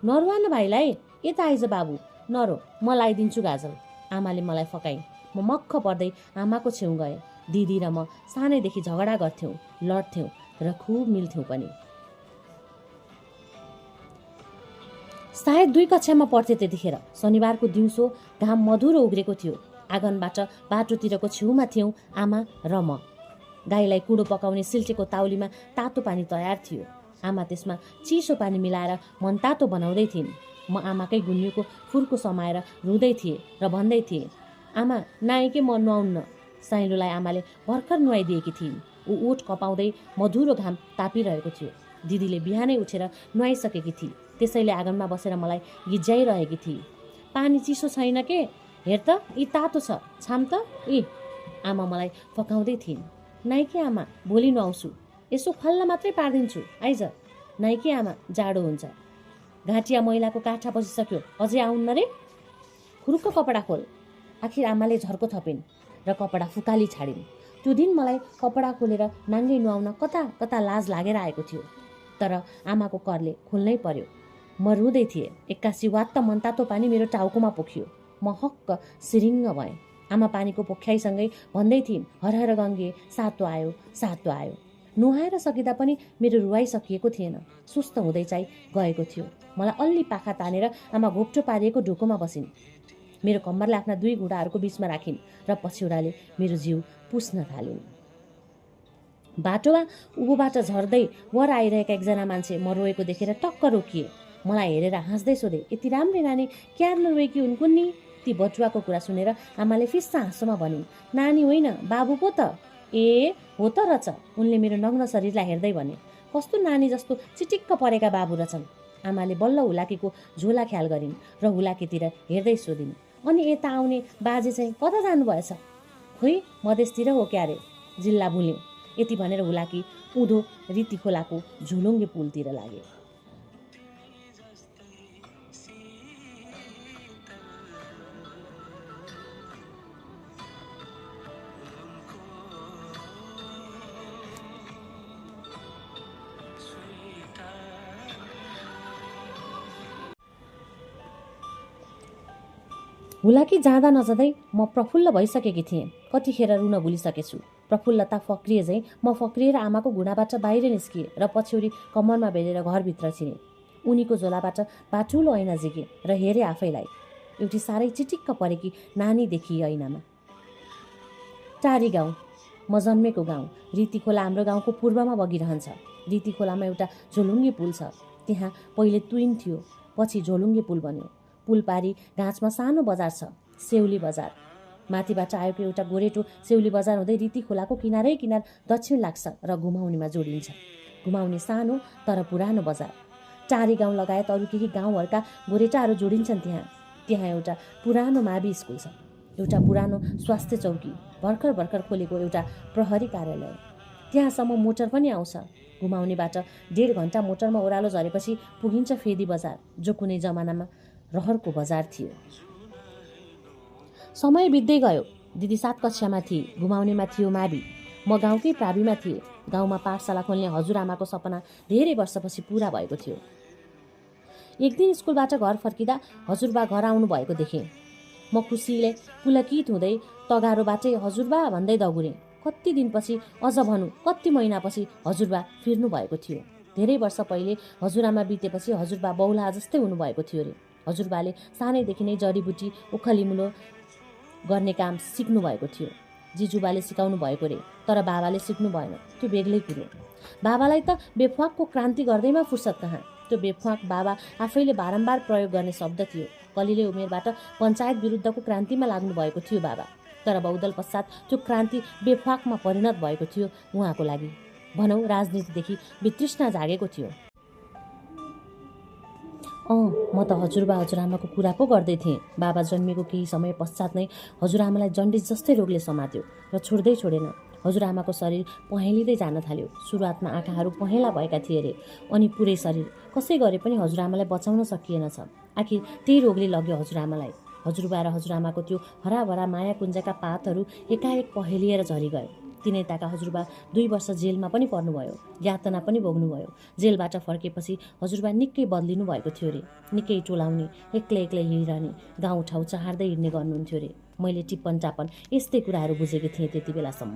[SPEAKER 1] नरुवा न भाइलाई, यता आइज बाबु, नरो, म लगाइदिन्छु गाजल। आमाले मलाई फकाइन्। म मक्ख पर्दै आमाको छेउ गएँ। दिदी र म सानैदेखि झगडा गर्थ्यौँ, लड्थ्यौँ र खुब मिल्थ्यौँ पनि। सायद 2 कक्षामा पढ्थेँ त्यतिखेर। शनिबारको दिउँसो घाम मधुरो उग्रेको थियो। आँगनबाट बाटोतिरको छेउमा थियौँ आमा र म। गाईलाई कुडो पकाउने सिल्टेको ताउलीमा तातो पानी तयार थियो। आमा त्यसमा चिसो पानी मिलाएर मनतातो बनाउँदै थिइन्। म आमाकै गुन्युको फुर्को समाएर रुँदै थिएँ र भन्दै थिएँ, आमा, नाइके म नुहाउन्न। साइलोलाई आमाले भर्खर नुहाइदिएकी थिइन्। ऊ ओठ कपाउँदै मधुरो घाम तापिरहेको थियो। दिदीले बिहानै उठेर नुहाइसकेकी थिए, त्यसैले आँगनमा बसेर मलाई गिज्जाइरहेकी थिए। पानी चिसो छैन के? हेर त, यी तातो छ, छाम त यी। आमा मलाई फकाउँदै थिइन्। नाइके आमा, भोलि नुहाउँछु, यसो खल्ला मात्रै पारिदिन्छु, आइज। नाइके आमा, जाडो हुन्छ। घाँटिया मैलाको काठा बसिसक्यो, अझै आउन्न रे? खुरुक्क कपडा खोल। आखिर आमाले झर्को थपिन् र कपडा फुकाली छाडिन्। त्यो दिन मलाई कपडा खोलेर नाङ्गै नुहाउन कता कता लाज लागेर आएको थियो, तर आमाको करले खोल्नै पर्यो। म रुँदै थिएँ। एक्कासी वात्त मनतातो पानी मेरो टाउकोमा पोखियो। म हक्क सिरिङ्ग भएँ। आमा पानीको पोख्याइसँगै भन्दै थिइन्, हर हर गङ्गे, सातो आयो, सातो आयो।
[SPEAKER 2] नुहाएर सकिँदा पनि मेरो रुवाई सकिएको थिएन। सुस्त हुँदै चाहिँ गएको थियो। मलाई अल्ली पाखा तानेर आमा घोप्टो पारिएको ढोकोमा बसिन्। मेरो कम्मरलाई आफ्ना 2 घुँडाहरूको बीचमा राखिन् र पछ्यौराले मेरो जिउ पुस्न थालिन्। बाटोमा उँभोबाट झर्दै वर आइरहेका एकजना मान्छे म रोएको देखेर टक्क रोकिए। मलाई हेरेर हाँस्दै सोधे, यति राम्री नानी क्यार नरोएकी हुन् नि? ती बटुवाको कुरा सुनेर आमाले फिस्सा हाँसोमा भनिन्, नानी होइन बाबु पो त। ए हो त रहेछ, उनले मेरो नग्न शरीरलाई हेर्दै भने। कस्तो नानी जस्तो चिटिक्क परेका बाबु रहेछन्। आमाले बल्ल हुलाकीको झोला ख्याल गरिन् र हुलाकीतिर हेर्दै सोधिन्, अनि यता आउने बाजे चाहिँ कता जानुभएछ? खोइ मधेसतिर हो क्यारे, जिल्ला भुल्यौँ। यति भनेर हुलाकी उँधो रीति खोलाको झुलुङ्गे पुलतिर लागे। हुलाकी जाँदा नजाँदै म प्रफुल्ल भइसकेकी थिएँ। कतिखेर रुन भुलिसकेछु। प्रफुल्लता फक्रिए झैँ म फक्रिएर आमाको घुँडाबाट बाहिर निस्किएँ र पछ्यौरी कम्मरमा बेलेर घरभित्र छिरेँ। उनीको झोलाबाट बाठुलो ऐना झिके र हेरेँ आफैलाई। एउटी साह्रै चिटिक्क परेकी नानी देखिए ऐनामा। टारी गाउँ, म जन्मेको गाउँ। रीति खोला हाम्रो गाउँको पूर्वमा बगिरहन्छ। रीति खोलामा एउटा झोलुङ्गे पुल छ। त्यहाँ पहिले तुइन थियो, पछि झोलुङ्गे पुल बन्यो। पुल पारी गाँचमा सानो बजार छ, सेउली बजार। माथिबाट आएको एउटा गोरेटो सेउली बजार हुँदै रीति खोलाको किनारै किनार दक्षिण लाग्छ र घुमाउनेमा जोडिन्छ। घुमाउने सानो तर पुरानो बजार। टारी गाउँ लगायत अरू केही गाउँहरूका गोरेटाहरू जोडिन्छन् त्यहाँ। त्यहाँ एउटा पुरानो मावि स्कुल छ, एउटा पुरानो स्वास्थ्य चौकी, भर्खर भर्खर खोलेको एउटा प्रहरी कार्यालय। त्यहाँसम्म मोटर पनि आउँछ। घुमाउनेबाट 1.5 घन्टा मोटरमा ओह्रालो झरेपछि पुगिन्छ फेदी बजार, जो कुनै जमानामा रहरको बजार थियो। समय बित्दै गयो। दिदी 7 कक्षामा थिए। घुमाउनेमा थियो मावि। म गाउँकै प्राविमा थिएँ। गाउँमा पाठशाला खोल्ने हजुरआमाको सपना धेरै वर्षपछि पुरा भएको थियो। एक दिन स्कुलबाट घर फर्किँदा हजुरबा घर आउनु भएको देखेँ। म खुसीले पुलकित हुँदै तगारोबाटै हजुरबा भन्दै दगुरेँ। कति दिनपछि, अझ भनौँ कति महिनापछि हजुरबा फिर्नु भएको थियो। धेरै वर्ष पहिले हजुरआमा बितेपछि हजुरबा बौला जस्तै हुनुभएको थियो रे। हजुरबाले सानैदेखि नै जडीबुटी उखलिमुलो गर्ने काम सिक्नु भएको थियो। जिजुबाले सिकाउनु भएको रे, तर बाबाले सिक्नु भएन। त्यो बेग्लै कुरो। बाबालाई त बेफ्वाकको क्रान्ति गर्दैमा फुर्सद कहाँ। त्यो बेफ्वाक बाबा आफैले बारम्बार प्रयोग गर्ने शब्द थियो। कलिले उमेरबाट पञ्चायत विरुद्धको क्रान्तिमा लाग्नु भएको थियो बाबा। तर बहुदल पश्चात त्यो क्रान्ति बेफ्वाकमा परिणत भएको थियो उहाँको लागि। भनौँ राजनीतिदेखि वितृष्णा जागेको थियो। म त हजुरबा हजुरआमाको कुरा पो गर्दै थिएँ। बाबा जन्मिएको केही समय पश्चात नै हजुरआमालाई जन्डिस जस्तै रोगले समात्यो र छोड्दै छोडेन। हजुरआमाको शरीर पहेँलिँदै जान थाल्यो। सुरुवातमा आँखाहरू पहेँला भएका थिए रे, अनि पुरै शरीर। कसै गरे पनि हजुरआमालाई बचाउन सकिएनछ। आखिर त्यही रोगले लग्यो हजुरआमालाई। हजुरबा र हजुरआमाको त्यो हराभरा माया कुञ्जका पातहरू एकाएक पहेलिएर झरिगए। तिनैताका हजुरबा 2 वर्ष जेलमा पनि पर्नुभयो, यातना पनि भोग्नुभयो। जेलबाट फर्केपछि हजुरबा निकै बदलिनु भएको थियो रे। निकै टोलाउने, एक्लै एक्लै हिँडिरहने, गाउँठाउँ चहार्दै हिँड्ने गर्नुहुन्थ्यो रे। मैले टिप्पन टापन यस्तै कुराहरू बुझेकी थिएँ त्यति बेलासम्म।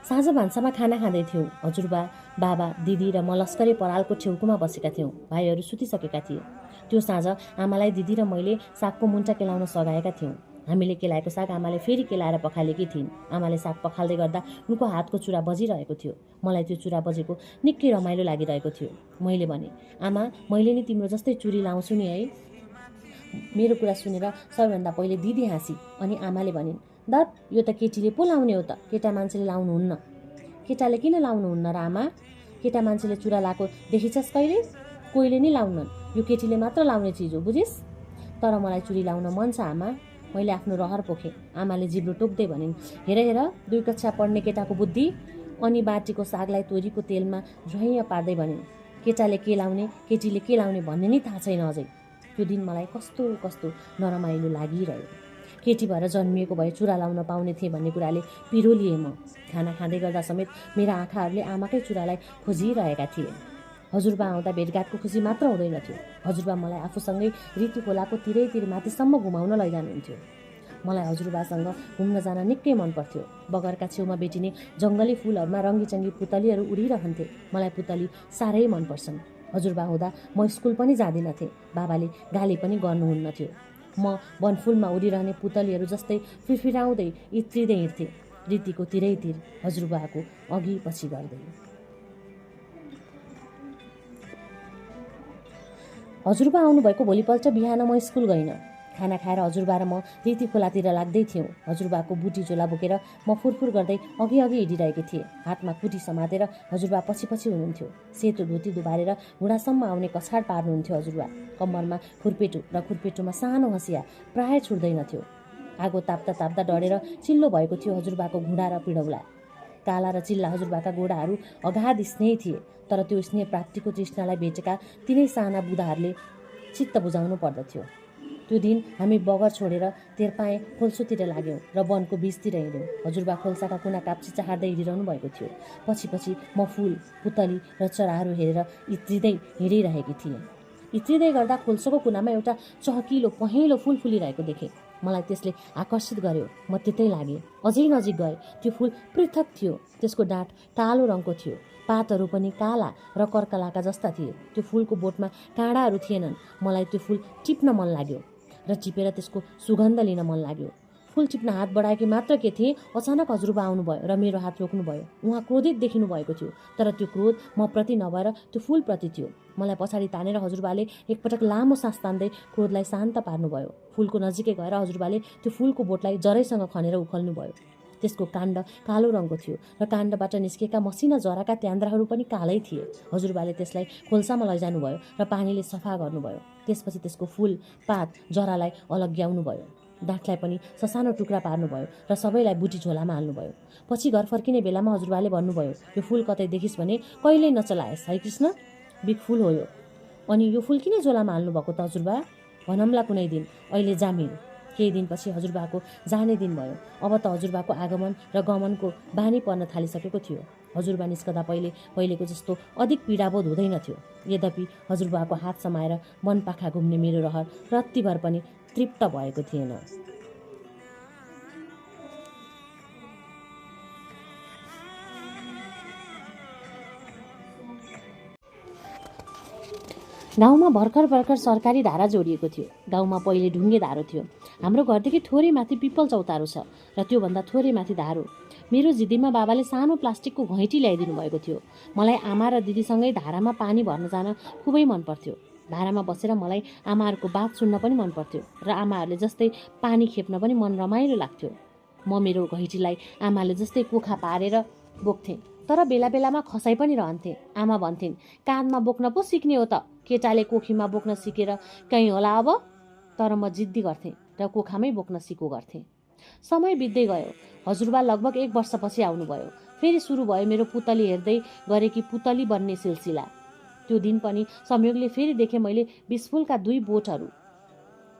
[SPEAKER 2] साँझ भान्सामा खाना खाँदै थियौँ। हजुरबा, बाबा, दिदी र म लस्करे परालको छेउकोमा बसेका थियौँ। भाइहरू सुतिसकेका थिए। त्यो साँझ आमालाई दिदी र मैले सागको मुन्टा केलाउन सघाएका थियौँ। हामीले केलाएको साग आमाले फेरि केलाएर पखालेकी थिइन्। आमाले साग पखाल्दै गर्दा उनको हातको चुरा बजिरहेको थियो। मलाई त्यो चुरा बजेको निकै रमाइलो लागिरहेको थियो। मैले भने, आमा, मैले नि तिम्रो जस्तै चुरी लाउँछु नि है। मेरो कुरा सुनेर सबैभन्दा पहिले दिदी हाँसी, अनि आमाले भनिन्, दत, यो त केटीले पो लाउने हो त, केटा मान्छेले लाउनुहुन्न। केटाले किन लाउनुहुन्न र आमा? केटा मान्छेले चुरा लाएको देखिछस् कहिले? कोहीले नि लाउनन्। यो केटीले मात्र लाउने चिज हो, बुझिस्? तर मलाई चुरी लाउन मन छ आमा। मैले आफ्नो रहर पोखेँ। आमाले जिब्रो टोक्दै भनिन्, हेर हेर, 2 कक्षा पढ्ने केटाको बुद्धि। अनि बाटीको सागलाई तोरीको तेलमा झ्वाइँ पार्दै भनिन्, केटाले के लाउने, केटीले के लाउने भन्ने नि थाहा छैन अझै। त्यो दिन मलाई कस्तो कस्तो नरमाइलो लागिरह्यो। केटी भएर जन्मिएको भए चुरा लाउन पाउने थिएँ भन्ने कुराले पिरो लिएँ म। खाना खाँदै गर्दा समेत मेरा आँखाहरूले आमाकै चुरालाई खोजिरहेका थिए। हजुरबा आउँदा भेटघाटको खुसी मात्र हुँदैन थियो। हजुरबा मलाई आफूसँगै रीति खोलाको तिरैतिर माथिसम्म घुमाउन लैजानुहुन्थ्यो। मलाई हजुरबासँग घुम्न जान निकै मन पर्थ्यो। बगरका छेउमा भेटिने जङ्गली फुलहरूमा रङ्गीचङ्गी पुतलीहरू उडिरहन्थे। मलाई पुतली साह्रै मन पर्छन्। हजुरबा हुँदा म स्कुल पनि जाँदिनथेँ। बाबाले गाली पनि गर्नुहुन्न थियो। म वनफुलमा उडिरहने पुतलीहरू जस्तै फिरफिराउँदै इत्रिँदै हिँड्थेँ, रीतिको तिरैतिर, हजुरबाको अघि पछि गर्दै। हजुरबा आउनुभएको भोलिपल्ट बिहान म स्कुल गइनँ। खाना खाएर हजुरबा र म रीति खोलातिर लाग्दै थियौँ। हजुरबाको बुटी झोला बोकेर म फुरफुर गर्दै अघि अघि हिँडिरहेकी थिएँ। हातमा कुटी समातेर हजुरबा पछि पछि हुनुहुन्थ्यो। सेतो धोती दुबारेर घुँडासम्म आउने कछाड पार्नुहुन्थ्यो हजुरबा। कम्मरमा खुर्पेटु र खुर्पेटुमा सानो हँसिया प्राय छुट्दैनथ्यो। आगो ताप्दा ताप्दा डढेर चिल्लो भएको थियो हजुरबाको घुँडा र पिडौला। काला र चिल्ला हजुरबाका गोडाहरू अगाध स्नेही थिए, तर त्यो स्नेह प्राप्तिको तृष्णालाई भेटेका तिनै साना बुँदाहरूले चित्त बुझाउनु पर्दथ्यो। त्यो दिन हामी बगर छोडेर तेर्पाएँ खोल्सोतिर लाग्यौँ र वनको बीचतिर हिँड्यौँ। हजुरबा खोल्साका कुना काप्ची चाहार्दै हिँडिरहनु भएको थियो। पछि पछि म फुल, पुतली र चराहरू हेरेर इत्रिँदै हिँडिरहेकी थिएँ। इत्रिँदै गर्दा खोल्सोको कुनामा एउटा चहकिलो पहेँलो फुल फुलिरहेको देखेँ। मलाई त्यसले आकर्षित गर्यो। म त्यतै लागेँ। अझै नजिक गएँ। त्यो फुल पृथक थियो। त्यसको डाँठ कालो रङको थियो, पातहरू पनि काला र कर्कलाका जस्ता थिए। त्यो फुलको बोटमा काँडाहरू थिएनन्। मलाई त्यो फुल टिप्न मन लाग्यो र टिपेर त्यसको सुगन्ध लिन मन लाग्यो। फुल टिप्न हात बढाएकी मात्र के थिएँ, अचानक हजुरबा आउनुभयो र मेरो हात रोक्नुभयो। उहाँ क्रोधित देखिनु भएको थियो, तर त्यो क्रोध म प्रति नभएर त्यो फुलप्रति थियो। मलाई पछाडि तानेर हजुरबाले एकपटक लामो सास तान्दै क्रोधलाई शान्त पार्नुभयो। फुलको नजिकै गएर हजुरबाले त्यो फुलको बोटलाई जरैसँग खनेर उखल्नुभयो। त्यसको काण्ड कालो रङको थियो र काण्डबाट निस्केका मसिना जराका त्यान्द्राहरू पनि कालै थिए। हजुरबाले त्यसलाई खोल्सामा लैजानुभयो र पानीले सफा गर्नुभयो। त्यसपछि त्यसको फुल, पात, जरालाई अलग्याउनु भयो। डाँठलाई पनि ससानो टुक्रा पार्नुभयो र सबैलाई बुटी झोलामा हाल्नुभयो। पछि घर फर्किने बेलामा हजुरबाले भन्नुभयो, यो फुल कतै देखिस् भने कहिल्यै नचलाएस् है कृष्ण, बिग फुल हो यो। अनि यो फुल किन झोलामा हाल्नुभएको त हजुरबा? भनौँला कुनै दिन, अहिले जामिन। केही दिनपछि हजुरबाको जाने दिन भयो। अब त हजुरबाको आगमन र गमनको बानी पर्न थालिसकेको थियो। हजुरबा निस्कदा पहिलेको जस्तो अधिक पीडाबोध हुँदैनथ्यो। यद्यपि हजुरबाको हात समाएर वनपाखा घुम्ने मेरो रहर रत्तिभर पनि तृप्त भएको थिएन।
[SPEAKER 1] गाउँमा भर्खर सरकारी धारा जोडिएको थियो। गाउँमा पहिले ढुङ्गे धारो थियो। हाम्रो घरदेखि थोरै माथि पिपल चौतारो छ र त्योभन्दा थोरै माथि धारो। मेरो जिद्दीमा बाबाले सानो प्लास्टिकको घैँटी ल्याइदिनु भएको थियो। मलाई आमा र दिदीसँगै धारामा पानी भर्न जान खुबै मन पर्थ्यो। धारामा बसेर मलाई आमाहरूको बात सुन्न पनि मन पर्थ्यो र आमाहरूले जस्तै पानी खेप्न पनि मन रमाइलो लाग्थ्यो। म मेरो घैँटीलाई आमाले जस्तै कोखा पारेर बोक्थेँ, तर बेला बेलामा खसाइ पनि रहन्थेँ। आमा भन्थिन्, काँधमा बोक्न पो सिक्ने हो त, केटाले कोखीमा बोक्न सिकेर कहीँ होला अब। तर म जिद्दी गर्थेँ र कोखामै बोक्न सिको गर्थेँ। समय बित्दै गयो। हजुरबा लगभग 1 वर्षपछि आउनुभयो। फेरि सुरु भयो मेरो पुतली हेर्दै गरेकी पुतली बन्ने सिलसिला। त्यो दिन पनि संयोगले फेरि देखेँ मैले बिसफुलका 2 बोटहरू।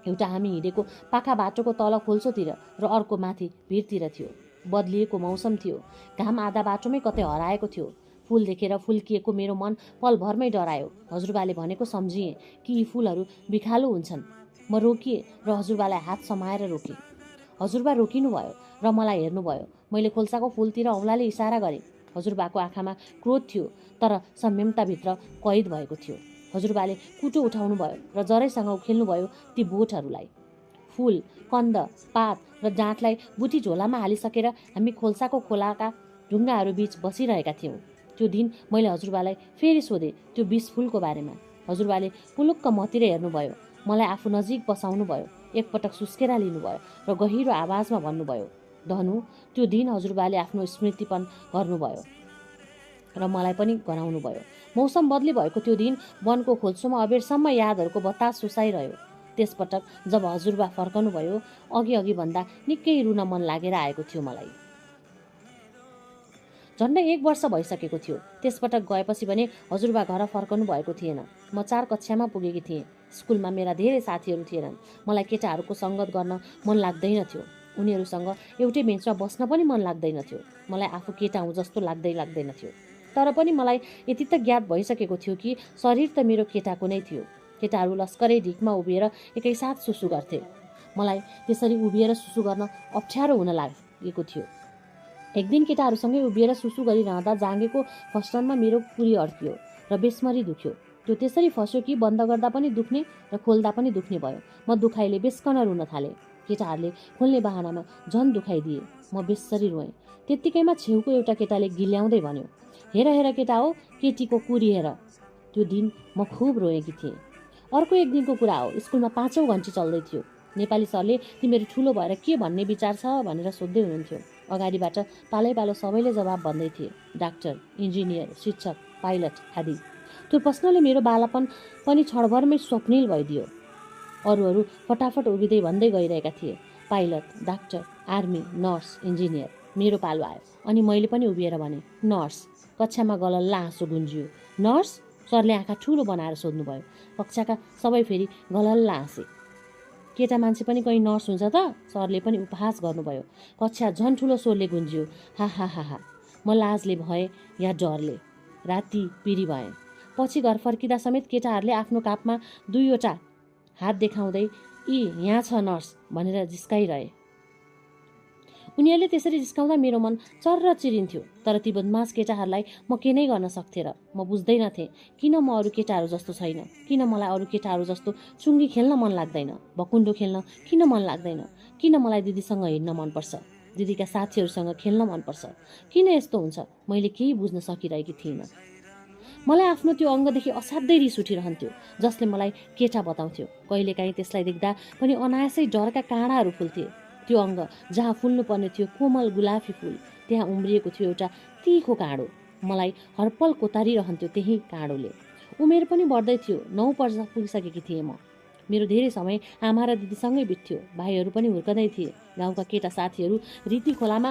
[SPEAKER 1] एउटा हामी हिँडेको पाखा बाटोको तल खोल्सोतिर र अर्को माथि भिरतिर थियो। बदलिएको मौसम थियो। घाम आधा बाटोमै कतै हराएको थियो। फुल देखेर फुल्किएको मेरो मन पलभरमै डरायो। हजुरबाले भनेको सम्झिएँ कि यी फुलहरू बिखालो हुन्छन्। म रोकिएँ र हजुरबालाई हात समाएर रोकेँ। हजुरबा रोकिनुभयो र मलाई हेर्नुभयो। मैले खोल्साको फुलतिर औँलाले इसारा गरेँ। हजुरबाको आँखामा क्रोध थियो, तर संयमताभित्र कैद भएको थियो। हजुरबाले कुटो उठाउनुभयो र जरैसँग उखेल्नुभयो ती बोटहरूलाई। फुल, कन्द, पात र डाँठलाई बुटी झोलामा हालिसकेर हामी खोल्साको खोलाका ढुङ्गाहरू बीच बसिरहेका थियौँ। त्यो दिन मैले हजुरबालाई फेरि सोधेँ त्यो 20 फुलको बारेमा। हजुरबाले पुलुक्क मतिर हेर्नुभयो, मलाई आफू नजिक बसाउनुभयो, एकपटक सुस्केरा लिनुभयो र गहिरो आवाजमा भन्नुभयो, धनु, त्यो दिन हजुरबाले आफ्नो स्मृतिपन गर्नुभयो र मलाई पनि गराउनुभयो। मौसम बदली भएको त्यो दिन वनको खोल्सोमा अबेरसम्म यादहरूको बतास सुसाइरह्यो। त्यसपटक जब हजुरबा फर्कनुभयो, अघि भन्दा निकै रुन मन लागेर आएको थियो मलाई। झन्डै 1 वर्ष भइसकेको थियो। त्यसपटक गएपछि भने हजुरबा घर फर्कनु भएको थिएन। म 4 कक्षामा पुगेकी थिएँ। स्कुलमा मेरा धेरै साथीहरू थिएनन्। मलाई केटाहरूको सङ्गत गर्न मन लाग्दैनथ्यो। उनीहरूसँग एउटै बेन्चमा बस्न पनि मन लाग्दैनथ्यो। मलाई आफू केटा हुँ जस्तो लाग्दैनथ्यो। तर पनि मलाई यति त ज्ञात भइसकेको थियो कि शरीर त मेरो केटाको नै थियो। केटाहरू लस्करै ढिकमा उभिएर एकैसाथ सुसु गर्थे। मलाई त्यसरी उभिएर सुसु गर्न अप्ठ्यारो हुन लागेको थियो। एक दिन केटाहरूसँगै उभिएर सुसु गरिरहँदा जाँगेको फस्टनमा मेरो कुरी अड्कियो र बेसमरी दुख्यो। त्यो त्यसरी फस्यो कि बन्द गर्दा पनि दुख्ने र खोल्दा पनि दुख्ने भयो। म दुखाइले बेस्कन रुन थालेँ। केटाहरूले खोल्ने बहानामा झन् दुखाइदिए। म बेसरी रोएँ। त्यत्तिकैमा छेउको एउटा केटाले गिल्याउँदै भन्यो, हेर हेर केटा हो, केटीको कुरी हेर। त्यो दिन म खुब रोएकी थिएँ। अर्को एक दिनको कुरा हो। स्कुलमा 5औं घन्टी चल्दै थियो। नेपाली सरले तिमीहरू ठुलो भएर के भन्ने विचार छ भनेर सोध्दै हुनुहुन्थ्यो। अगाडिबाट पालै सबैले जवाब भन्दै थिए, डाक्टर, इन्जिनियर, शिक्षक, पाइलट आदि। त्यो प्रश्नले मेरो बालापन पनि क्षणभरमै स्वप्निल भइदियो। अरूहरू फटाफट उभिँदै भन्दै गइरहेका थिए, pilot, doctor, army, nurse, engineer. मेरो पालो आयो अनि मैले पनि उभिएर भने, नर्स। कक्षामा गलल्ला हाँसो गुन्जियो। नर्स? सरले आँखा ठुलो बनाएर सोध्नुभयो। कक्षाका सबै फेरि गलल्ला हाँसे। केटा मान्छे पनि कहीँ नर्स हुन्छ त? सरले पनि उपहास गर्नुभयो। कक्षा झन् ठुलो स्वरले गुन्जियो, हा हा हा हा। म लाजले भएँ या डरले राति पिरी भएँ। पछि घर फर्किँदा समेत केटाहरूले आफ्नो कापमा 2वटा हात देखाउँदै यी यहाँ छ नर्स भनेर जिस्काइरहे। उनीहरूले त्यसरी जिस्काउँदा मेरो मन चर्र चिरिन्थ्यो। तर ती बदमास केटाहरूलाई म के नै गर्न सक्थेँ र? म बुझ्दैनथेँ किन म अरू केटाहरू जस्तो छैन, किन मलाई अरू केटाहरू जस्तो चुङ्गी खेल्न मन लाग्दैन, भकुन्डो खेल्न किन मन लाग्दैन, किन मलाई दिदीसँग हिँड्न मनपर्छ, दिदीका साथीहरूसँग खेल्न मनपर्छ, किन यस्तो हुन्छ? मैले केही बुझ्न सकिरहेकी थिइनँ। मलाई आफ्नो त्यो अङ्गदेखि असाध्यै रिस उठिरहन्थ्यो, जसले मलाई केटा बताउँथ्यो। कहिलेकाहीँ त्यसलाई देख्दा पनि अनायासै डरका काँडाहरू फुल्थे। त्यो अङ्ग जहाँ फुल्नुपर्ने थियो कोमल गुलाफी फुल, त्यहाँ उम्रिएको थियो एउटा तिखो काँडो। मलाई हरपल कोतारिरहन्थ्यो त्यही काँडोले। उमेर पनि बढ्दै थियो। 9 वर्ष पुगिसकेकी थिएँ म। मेरो धेरै समय आमा र दिदीसँगै बित्थ्यो। भाइहरू पनि हुर्कदै थिए। गाउँका केटा साथीहरू रीति खोलामा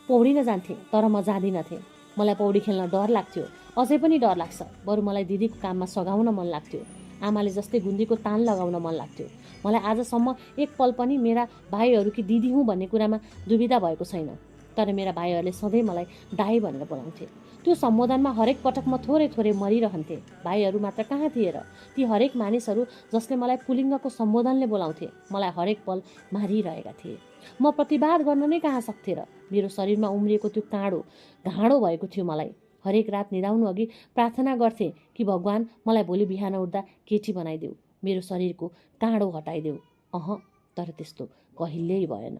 [SPEAKER 1] पौडिन जान्थे, तर म जाँदिनथेँ। मलाई पौडी खेल्न डर लाग्थ्यो। अझै पनि डर लाग्छ। बरु मलाई दिदीको काममा सघाउन मन लाग्थ्यो। आमाले जस्तै गुन्दीको तान लगाउन मन लाग्थ्यो। मलाई आजसम्म एक पल पनि मेरा भाइहरू कि दिदी हुँ भन्ने कुरामा दुविधा भएको छैन। तर मेरा भाइहरूले सधैँ मलाई दाई भनेर बोलाउँथे। त्यो सम्बोधनमा हरेक पटक म थोरै थोरै मरिरहन्थेँ। भाइहरू मात्र कहाँ थिए र? ती हरेक मानिसहरू जसले मलाई पुलिङ्गको सम्बोधनले बोलाउँथे मलाई हरेक पल मारिरहेका थिए। म प्रतिवाद गर्न नै कहाँ सक्थेँ र? मेरो शरीरमा उम्रिएको त्यो काँडो घाँडो भएको थियो। मलाई हरेक रात निदाउनु अघि प्रार्थना गर्थेँ कि भगवान मलाई भोलि बिहान उठ्दा केटी बनाइदेऊ, मेरो शरीरको काँडो हटाइदेऊ। तर त्यस्तो कहिल्यै भएन।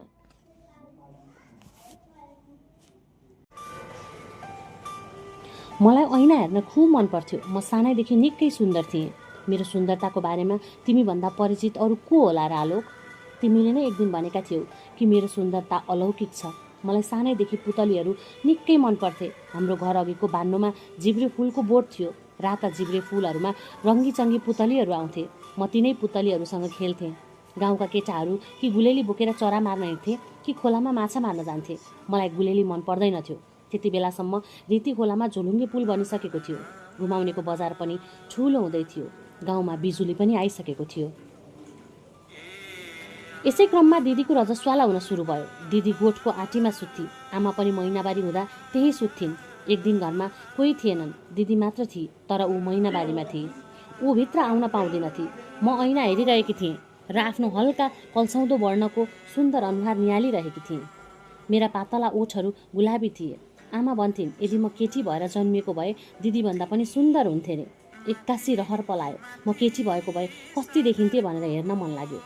[SPEAKER 1] मलाई ऐना हेर्न खुब मन पर्थ्यो। म सानैदेखि निकै सुन्दर थिएँ। मेरो सुन्दरताको बारेमा तिमीभन्दा परिचित अरू को होला र आलोक? तिमीले नै एक दिन भनेका थियौ कि मेरो सुन्दरता अलौकिक छ। मलाई सानैदेखि पुतलीहरू निकै मन पर्थे। हाम्रो घर अघिको बान्नोमा जिब्रे फुलको बोट थियो। राता जिब्रे फुलहरूमा रङ्गीचङ्गी पुतलीहरू आउँथे। म तिनै पुतलीहरूसँग खेल्थेँ। गाउँका केटाहरू कि गुलेली बोकेर चरा मार्न हिँड्थे कि खोलामा माछा मार्न जान्थे। मलाई गुलेली मन पर्दैनथ्यो। त्यति बेलासम्म रीति खोलामा झोलुङ्गे पुल बनिसकेको थियो। घुमाउनेको बजार पनि ठुलो हुँदै थियो। गाउँमा बिजुली पनि आइसकेको थियो। यसै क्रममा दिदीको रजस्वाला हुन सुरु भयो। दिदी गोठको आँटीमा सुत्थी। आमा पनि महिनावारी हुँदा त्यही सुत्थिन्। एक दिन घरमा कोही थिएनन्। दिदी मात्र थिए, तर ऊ महिनावारीमा थिए। ऊ भित्र आउन पाउँदिनथी। म ऐना हेरिरहेकी थिएँ र आफ्नो हल्का कल्साउँदो वर्णको सुन्दर अनुहार निहालिरहेकी थिएँ। मेरा पातला ओठहरू गुलाबी थिए। आमा भन्थिन्, यदि म केटी भएर जन्मिएको भए दिदीभन्दा पनि सुन्दर हुन्थे रे। एक्कासी रहर पलायो। म केटी भएको भए कस्ती देखिन्थे भनेर हेर्न मन लाग्यो।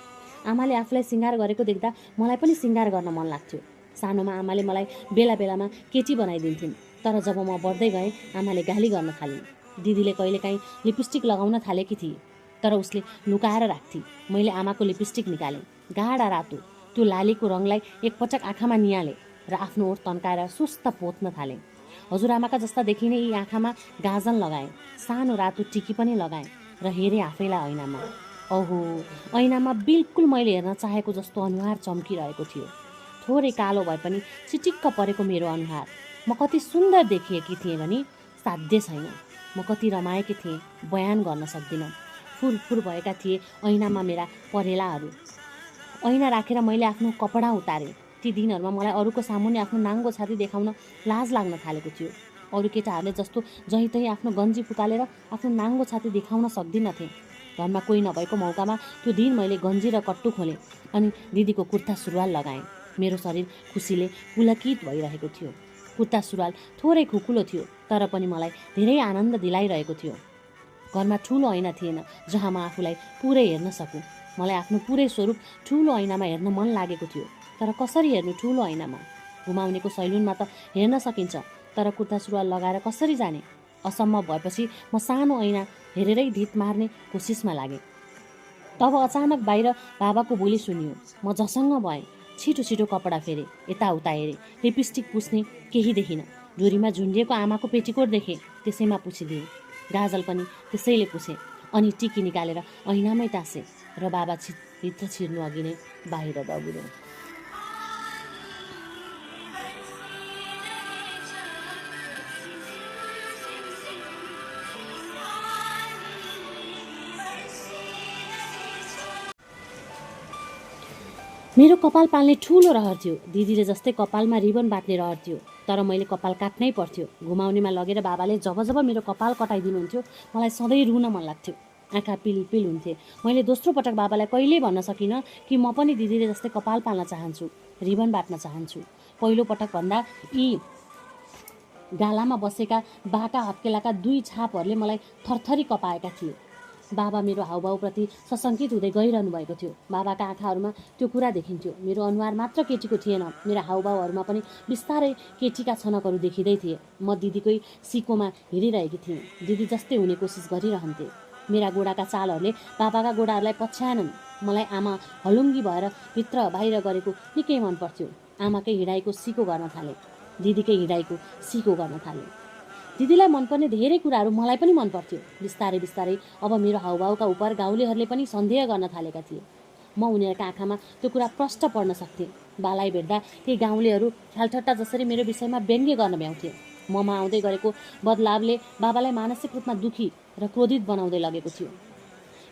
[SPEAKER 1] आमाले आफूलाई सिँगार गरेको देख्दा मलाई पनि सिँगार गर्न मन लाग्थ्यो। सानोमा आमाले मलाई बेला बेलामा केटी बनाइदिन्थिन्। तर जब म बढ्दै गएँ आमाले गाली गर्न थालिन्। दिदीले कहिलेकाहीँ लिपस्टिक लगाउन थालेकी थिए, तर उसले लुकाएर राख्थे। मैले आमाको लिपस्टिक निकालेँ, गाढा रातो। त्यो लालीको रङलाई एकपटक आँखामा निहालेँ र आफ्नो ओठ तन्काएर सुस्त पोत्न थालेँ। हजुरआमाका जस्ता देखिने यी आँखामा गाजल लगाएँ, सानो रातो टिकी पनि लगाएँ र हेरेँ आफैलाई ऐनामा। ओहो, ऐनामा बिल्कुल मैले हेर्न चाहेको जस्तो अनुहार चम्किरहेको थियो। थोरै कालो भए पनि चिटिक्क परेको मेरो अनुहार। म कति सुन्दर देखिएकी थिएँ भने साध्य छैन। म कति रमाएकी थिएँ, बयान गर्न सक्दिनँ। फुरफुर भएका थिए ऐनामा मेरा परेलाहरू। ऐना राखेर मैले आफ्नो कपडा उतारेँ। ती दिनहरूमा मलाई अरूको सामुन्ने आफ्नो नाङ्गो छाती देखाउन लाज लाग्न थालेको थियो। अरू केटाहरूले जस्तो जहीँ तहीँ आफ्नो गन्जी फुकालेर आफ्नो नाङ्गो छाती देखाउन सक्दिनथे। घरमा कोही नभएको मौकामा त्यो दिन मैले गन्जी र कट्टु खोलेँ अनि दिदीको कुर्ता सुरुवाल लगाएँ। मेरो शरीर खुसीले पुलकित भइरहेको थियो। कुर्ता सुरुवाल थोरै खुकुलो थियो, तर पनि मलाई धेरै आनन्द दिलाइरहेको थियो। घरमा ठुलो ऐना थिएन जहाँ म आफूलाई पुरै हेर्न सकूँ। मलाई आफ्नो पुरै स्वरूप ठुलो ऐनामा हेर्न मन लागेको थियो, तर कसरी हेर्नु ठुलो ऐनामा? घुमाउनेको सैलुनमा त हेर्न सकिन्छ, तर कुर्ता सुरुवाल लगाएर कसरी जाने? असम्म भएपछि म सानो ऐना हेरेरै धित मार्ने कोसिसमा लागेँ। तब अचानक बाहिर बाबाको बोली सुनियो। म झसङ्ग भएँ। छिटो छिटो कपडा फेरेँ, यताउता हेरेँ। लिपस्टिक पुस्ने केही देखिनँ। डोरीमा झुन्डिएको आमाको पेटिकोट देखेँ, त्यसैमा पुछिदिएँ। गाजल पनि त्यसैले पुछेँ अनि टिकी निकालेर ऐनामै टाँसेँ र बाबा भित्र छिर्नु अघि नै बाहिर दगुरेँ। मेरो कपाल पाल्ने ठुलो रहर थियो। दिदीले जस्तै कपालमा रिबन बाट्ने रहर थियो, तर मैले कपाल काट्नै पर्थ्यो। घुमाउनेमा लगेर बाबाले जब जब मेरो कपाल कटाइदिनुहुन्थ्यो मलाई सधैँ रुन मन लाग्थ्यो। आँखा पिल हुन्थे। मैले दोस्रो पटक बाबालाई कहिल्यै भन्न सकिनँ कि म पनि दिदीले जस्तै कपाल पाल्न चाहन्छु, रिबन बाट्न चाहन्छु। पहिलो पटक भन्दा यी गालामा बसेका बाका हत्केलाका 2 छापहरूले मलाई थरथरी कपाएका थिए। बाबा मेरो हाउभाउप्रति सशङ्कित हुँदै गइरहनु भएको थियो। बाबाका आँखाहरूमा त्यो कुरा देखिन्थ्यो। मेरो अनुहार मात्र केटीको थिएन, मेरो हाउभाउहरूमा पनि बिस्तारै केटीका छनकहरू देखिँदै थिए। म दिदीकै सिकोमा हिँडिरहेकी थिएँ। दिदी जस्तै हुने कोसिस गरिरहन्थे। मेरा गोडाका चालहरूले बाबाका गोडाहरूलाई पछ्याएनन्। मलाई आमा हलुङ्गी भएर भित्र बाहिर गरेको निकै मन पर्थ्यो। आमाकै हिँडाइको सिको गर्न थाले, दिदीकै हिँडाइको सिको गर्न थाले। दिदीलाई मनपर्ने धेरै कुराहरू मलाई पनि मन पर्थ्यो। बिस्तारै बिस्तारै अब मेरो हाउभाउका उप गाउँलेहरूले पनि सन्देह गर्न थालेका थिए। म उनीहरूका आँखामा त्यो कुरा प्रष्ट पढ्न सक्थेँ। बालाई भेट्दा ती गाउँलेहरू ख्यालठट्टा जसरी मेरो विषयमा व्यङ्ग्य गर्न भ्याउँथे। ममा आउँदै गरेको बदलावले बाबालाई मानसिक रूपमा दुखी र क्रोधित बनाउँदै लगेको थियो।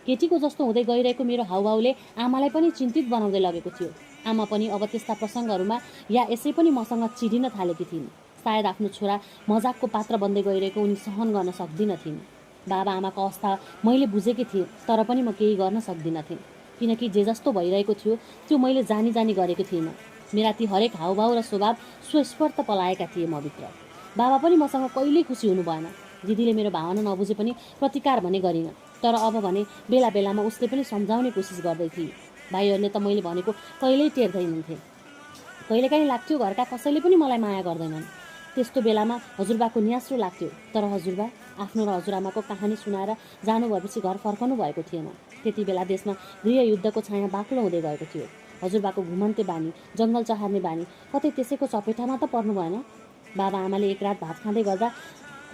[SPEAKER 1] केटीको जस्तो हुँदै गइरहेको मेरो हाउभाउले आमालाई पनि चिन्तित बनाउँदै लगेको थियो। आमा पनि अब त्यस्ता प्रसङ्गहरूमा या यसै पनि मसँग चिडिन थालेकी थिइन्। सायद आफ्नो छोरा मजाकको पात्र बन्दै गइरहेको उनी सहन गर्न सक्दिनथिन्। बाबा आमाको अवस्था मैले बुझेकी थिएँ, तर पनि म केही गर्न सक्दिनथेँ, किनकि जे जस्तो भइरहेको थियो त्यो मैले जानी जानी गरेको थिइनँ। मेरा ती हरेक हाउभाउ र स्वभाव स्वस्फूर्त पलाएका थिए मभित्र। बाबा पनि मसँग कहिल्यै खुसी हुनु भएन। दिदीले मेरो भावना नबुझे पनि प्रतिकार भने गरिन, तर अब भने बेला बेलामा उसले पनि सम्झाउने कोसिस गर्दै थिए। भाइहरूले त मैले भनेको कहिल्यै टेर्दैनथे। कहिलेकाहीँ लाग्थ्यो घरका कसैले पनि मलाई माया गर्दैनन्। त्यस्तो बेलामा हजुरबाको न्यास्रो लाग्थ्यो, तर हजुरबा आफ्नो र हजुरआमाको कहानी सुनाएर जानुभएपछि घर फर्कनु भएको थिएन। त्यति बेला देशमा गृहयुद्धको छाया बाक्लो हुँदै गएको थियो। हजुरबाको घुमन्ते बानी, जङ्गल चहार्ने बानी कतै त्यसैको चपेटामा त पर्नु भएन। बाबा आमाले एक रात भात खाँदै गर्दा